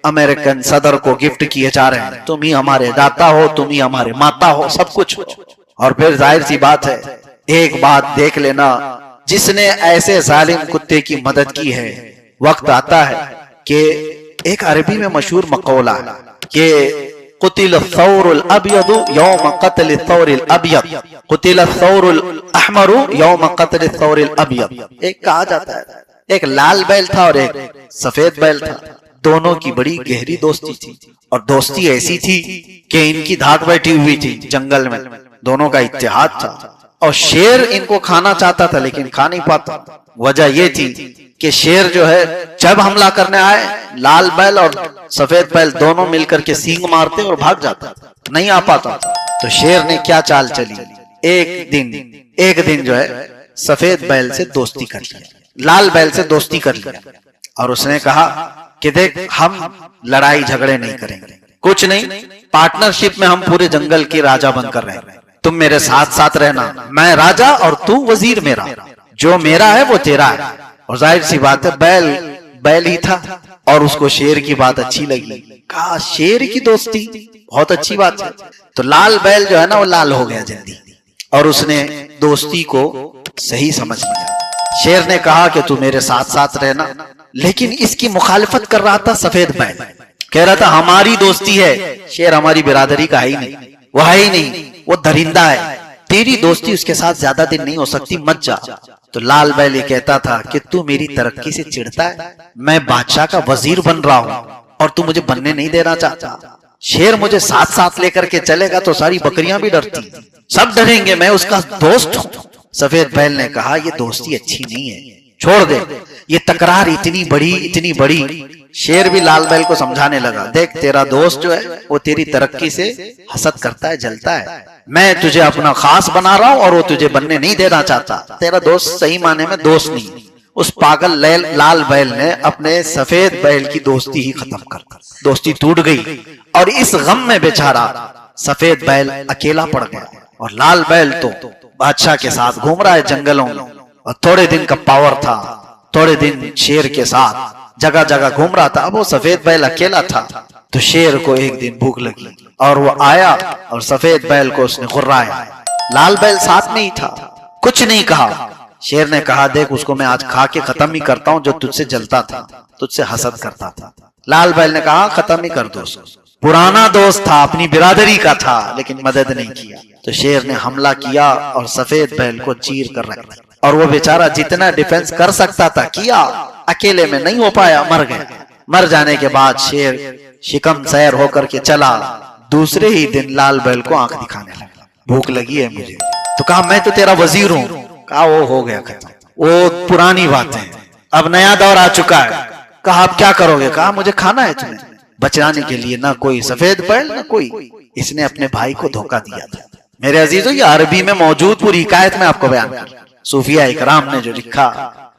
امریکن صدر کو گفٹ کیے جا رہے ہیں, تم ہی ہمارے داتا ہو, تم ہی ہمارے ماتا ہو, سب کچھ. اور پھر ظاہر سی بات ہے, ایک بات دیکھ لینا, جس نے ایسے ظالم کتے کی مدد کی ہے, وقت آتا ہے کہ ایک عربی میں مشہور مقولہ ہے کہ قتل الثور الابیض یوم قتل الثور الابیض, قتل الثور الاحمر یوم قتل الثور الابیض. ایک کہا جاتا ہے ایک لال بیل تھا اور ایک سفید بیل تھا, دونوں کی بڑی گہری دوستی تھی, اور دوستی ایسی تھی کہ ان کی دھاک بیٹھی ہوئی تھی جنگل میں, دونوں کا اتحاد تھا. اور شیر ان کو کھانا چاہتا تھا لیکن کھا نہیں پاتا. وجہ یہ تھی کہ شیر جو ہے جب حملہ کرنے آئے, لال بیل اور سفید بیل دونوں مل کر کے سینگ مارتے اور بھاگ جاتا, نہیں آ پاتا. تو شیر نے کیا چال چلی, ایک دن جو ہے سفید بیل سے دوستی کر لیا, لال بیل سے دوستی کر لیا, اور اس نے کہا کہ دیکھ ہم لڑائی جھگڑے نہیں کریں گے, کچھ نہیں, پارٹنرشپ میں ہم پورے جنگل کے راجا بن کر رہیں گے, تم میرے ساتھ ساتھ رہنا, میں راجا اور تو وزیر میرا, جو میرا ہے وہ تیرا ہے. اور ظاہر سی بات ہے بیل ہی تھا, اور اس کو شیر کی بات اچھی لگی, کہا شیر کی دوستی بہت اچھی بات ہے. تو لال بیل جو ہے نا وہ لال ہو گیا جلدی, اور اس نے دوستی کو صحیح سمجھ لیا. شیر نے کہا کہ تو میرے ساتھ ساتھ رہنا, لیکن اس کی مخالفت کر رہا تھا سفید بیل, کہہ رہا تھا ہماری دوستی ہے, شیر ہماری برادری کا ہے ہی نہیں, وہ ہے ہی نہیں, وہ درندہ ہے, تیری دوستی اس کے ساتھ زیادہ دن نہیں ہو سکتی, مت جا. تو لال بیل یہ کہتا تھا کہ تو میری ترقی سے چڑھتا ہے, میں بادشاہ کا وزیر بن رہا ہوں اور تو مجھے بننے نہیں دینا چاہتا. شیر مجھے ساتھ ساتھ لے کر کے چلے گا تو ساری بکریاں بھی ڈرتی, سب ڈریں گے, میں اس کا دوست ہوں. سفید بیل نے کہا یہ دوستی اچھی نہیں ہے, چھوڑ دے, یہ تکرار اتنی بڑی. شیر بھی لال بیل کو سمجھانے لگا, دیکھ تیرا دوست جو ہے وہ تیری ترقی سے حسد کرتا ہے, جلتا ہے, میں تجھے اپنا خاص بنا رہا ہوں اور وہ تجھے بننے نہیں دینا چاہتا, تیرا دوست صحیح معنی میں دوست نہیں. اس پاگل لال بیل نے اپنے سفید بیل کی دوستی ہی ختم کر دی, دوستی ٹوٹ گئی, اور اس غم میں بیچارہ سفید بیل اکیلا پڑ گیا, اور لال بیل تو بادشاہ کے ساتھ گھوم رہا ہے جنگلوں میں, اور تھوڑے دن کا پاور تھا, تھوڑے دن شیر کے ساتھ جگہ جگہ گھوم رہا تھا. اب وہ سفید بیل اکیلا تھا, تو شیر کو ایک دن بھوک لگی اور وہ آیا اور سفید بیل کو اس نے غرایا. لال بیل ساتھ میں ہی تھا, کچھ نہیں کہا. شیر نے کہا دیکھ اس کو میں آج کھا کے ختم ہی کرتا ہوں جو تجھ سے جلتا تھا, تجھ سے حسد کرتا تھا. لال بیل نے کہا ختم ہی کر دو اس کو, پرانا دوست تھا, اپنی برادری کا تھا, لیکن مدد نہیں کیا. تو شیر نے حملہ کیا اور سفید بیل کو چیر کر رکھ دیا, اور وہ بیچارہ جتنا ڈیفنس کر سکتا تھا کیا, اکیلے میں نہیں ہو پایا, مر گیا. مر جانے کے بعد شیر شکم سیر ہو کر کے چلا، دوسرے ہی دن لال بیل کو آنکھ دکھانے لگا، بھوک لگی ہے مجھے، تو کہا میں تو تیرا وزیر ہوں، کہا وہ ہو گیا ختم، وہ پرانی باتیں، اب نیا دور آ چکا ہے، کہا اب کیا کرو گے، کہا مجھے کھانا ہے تمہیں بچانے کے لیے، نہ کوئی سفید بیل نہ کوئی، اس نے اپنے بھائی کو دھوکہ دیا تھا۔ میرے عزیزو یہ عربی میں موجود پوری حکایت میں آپ کو بیان کر، صوفیہ اکرام نے جو لکھا،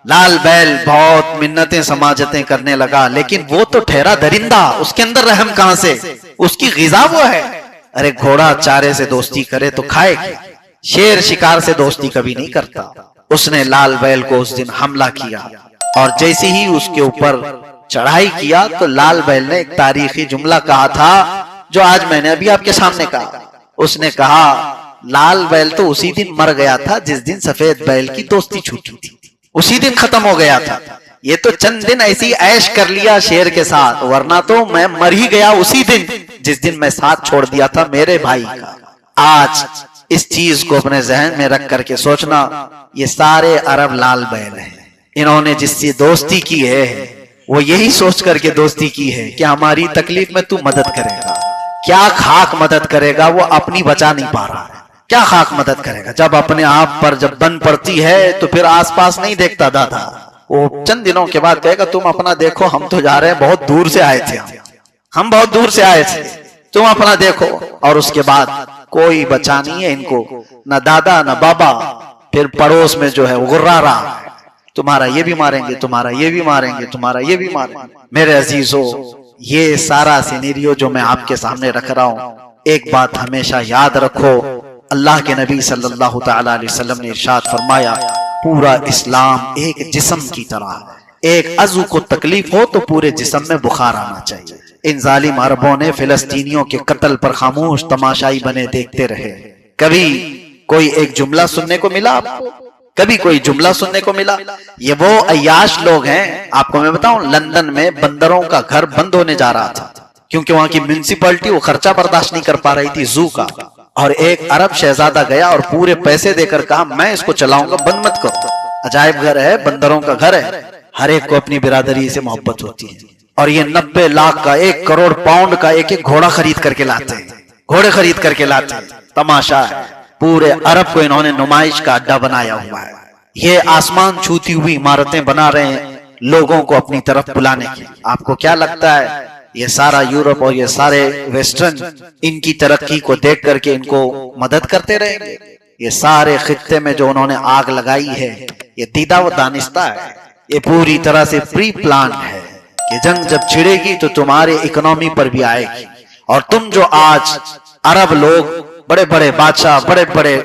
لال بیل بہت منتیں سماجتیں کرنے لگا، لیکن وہ تو ٹھہرا درندہ، اس کے اندر رحم کہاں سے، اس کی غذا وہ ہے، ارے گھوڑا چارے سے دوستی کرے تو کھائے گی، شیر شکار سے دوستی کبھی نہیں کرتا۔ اس نے لال بیل کو اس دن حملہ کیا، اور جیسے ہی اس کے اوپر چڑھائی کیا تو لال بیل نے ایک تاریخی جملہ کہا تھا جو آج میں نے ابھی آپ کے سامنے کہا۔ اس نے کہا لال بیل تو اسی دن مر گیا تھا جس دن سفید بیل کی دوستی چھوٹی تھی، اسی دن ختم ہو گیا تھا، یہ تو چند دن ایسی عیش کر لیا شیر کے ساتھ، ورنہ تو میں مر ہی گیا اسی دن جس دن میں ساتھ چھوڑ دیا تھا میرے بھائی کا۔ آج اس چیز کو اپنے ذہن میں رکھ کر کے سوچنا، یہ سارے عرب لال بیل ہیں، انہوں نے جس سے دوستی کی ہے وہ یہی سوچ کر کے دوستی کی ہے کہ ہماری تکلیف میں تو مدد کرے گا، کیا خاک مدد کرے گا، وہ اپنی بچا نہیں پا رہا ہے، کیا خاک مدد کرے گا، جب اپنے آپ پر جب بن پڑتی ہے تو پھر آس پاس نہیں دیکھتا دادا، وہ چند دنوں کے بعد کہے گا تم اپنا دیکھو، ہم تو جا رہے ہیں، بہت دور سے آئے تھے، ہم بہت دور سے آئے تھے، تم اپنا دیکھو، اور اس کے بعد کوئی بچا نہیں ہے ان کو، نہ دادا نہ بابا، پھر پڑوس میں جو ہے وہ غرا رہا، تمہارا یہ بھی ماریں گے، تمہارا یہ بھی ماریں گے، تمہارا یہ بھی ماریں گے۔ میرے عزیزو یہ سارا سینیریو جو میں آپ کے سامنے رکھ رہا ہوں، ایک بات ہمیشہ یاد رکھو، اللہ کے نبی صلی اللہ تعالی علیہ وسلم نے ارشاد فرمایا پورا اسلام ایک جسم کی طرح، ایک عضو کو تکلیف ہو تو پورے جسم میں بخار آنا چاہیے۔ ان ظالم عربوں نے فلسطینیوں کے قتل پر خاموش تماشائی بنے دیکھتے رہے، کبھی کوئی ایک جملہ سننے کو ملا آپ کو؟ کبھی کوئی جملہ سننے کو ملا؟ یہ وہ عیاش لوگ ہیں، آپ کو میں بتاؤں لندن میں بندروں کا گھر بند ہونے جا رہا تھا کیونکہ وہاں کی میونسپلٹی وہ خرچہ برداشت نہیں کر پا رہی تھی زو کا، اور ایک عرب شہزادہ گیا اور پورے پیسے دے کر کہا میں اس کو چلاؤں گا، بند مت کرو، عجائب گھر ہے، بندروں کا گھر ہے، ہر ایک کو اپنی برادری سے محبت ہوتی ہے، اور یہ 90 لاکھ کا 1 کروڑ پاؤنڈ کا ایک ایک گھوڑا خرید کر کے لاتے ہیں، گھوڑے خرید کر کے لاتے ہیں، تماشا ہے، پورے عرب کو انہوں نے نمائش کا اڈا بنایا ہوا ہے، یہ آسمان چھوتی ہوئی عمارتیں بنا رہے ہیں لوگوں کو اپنی طرف بلانے کی۔ آپ کو کیا لگتا ہے یہ سارا یورپ اور یہ سارے ویسٹرن ان کی ترقی کو دیکھ کر کے ان کو مدد کرتے رہیں گے؟ یہ سارے خطے میں جو انہوں نے آگ لگائی ہے یہ دیدہ و دانستہ ہے، یہ پوری طرح سے پری پلان ہے کہ جنگ جب چھڑے گی تو تمہارے اکنومی پر بھی آئے گی، اور تم جو آج عرب لوگ بڑے بڑے بادشاہ بڑے بڑے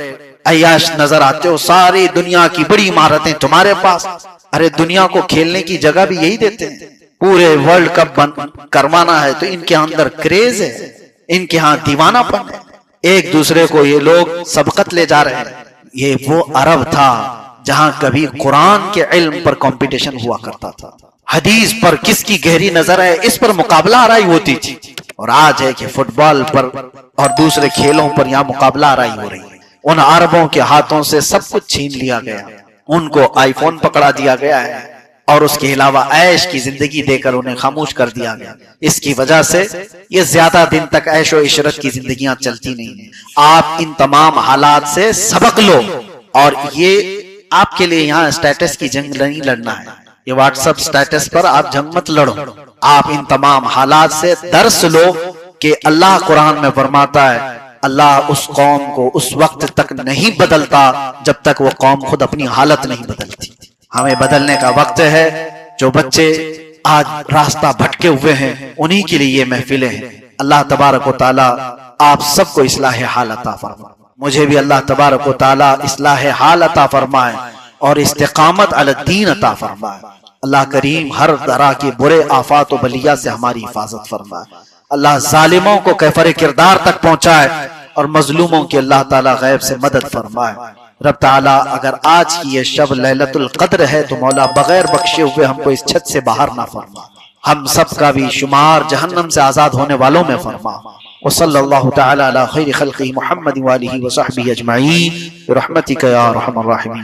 عیاش نظر آتے ہو، ساری دنیا کی بڑی عمارتیں تمہارے پاس، ارے دنیا کو کھیلنے کی جگہ بھی یہی دیتے ہیں، پورے ورلڈ کپ کروانا ہے تو ان کے اندر کریز ہے، ان کے ہاں دیوانہ پن ہے، ایک دوسرے کو یہ لوگ سبقت لے جا رہے ہیں۔ یہ وہ عرب تھا جہاں کبھی قرآن کے علم پر کمپٹیشن ہوا کرتا تھا، حدیث پر کس کی گہری نظر ہے اس پر مقابلہ آرائی ہوتی تھی، اور آج ہے کہ فٹ بال پر اور دوسرے کھیلوں پر یہاں مقابلہ آرائی ہو رہی ہے۔ ان عربوں کے ہاتھوں سے سب کچھ چھین لیا گیا، ان کو آئی فون پکڑا دیا گیا ہے، اور اس کے علاوہ عیش کی زندگی دے کر انہیں خاموش کر دیا گیا، اس کی وجہ سے یہ زیادہ دن تک عیش و عشرت کی زندگیاں چلتی نہیں ہیں۔ آپ ان تمام حالات سے سبق لو، اور یہ آپ کے لیے یہاں سٹیٹس کی جنگ نہیں لڑنا ہے، یہ واٹس ایپ سٹیٹس پر آپ جنگ مت لڑو، آپ ان تمام حالات سے درس لو کہ اللہ قرآن میں فرماتا ہے اللہ اس قوم کو اس وقت تک نہیں بدلتا جب تک وہ قوم خود اپنی حالت نہیں بدلتی۔ ہمیں بدلنے کا وقت ہے، جو بچے آج راستہ بھٹکے ہوئے ہیں انہی کے لیے یہ محفلیں ہیں۔ اللہ تبارک و تعالی آپ سب کو اصلاح حال عطا فرمائے، مجھے بھی اللہ تبارک و تعالی اصلاح حال عطا فرمائے اور استقامت علی الدین عطا فرمائے۔ اللہ کریم ہر طرح کے برے آفات و بلیات سے ہماری حفاظت فرمائے۔ اللہ ظالموں کو کیفر کردار تک پہنچائے اور مظلوموں کی اللہ تعالیٰ غیب سے مدد فرمائے۔ رب تعالیٰ اگر آج کی یہ شب لیلۃ القدر ہے تو مولا بغیر بخشے ہوئے ہم کو اس چھت سے باہر نہ فرما، ہم سب کا بھی شمار جہنم سے آزاد ہونے والوں میں فرما۔ وصلی اللہ تعالی علی خیر خلقہ محمد وآلہ وصحبہ اجمعین برحمتک یا ارحم الراحمین۔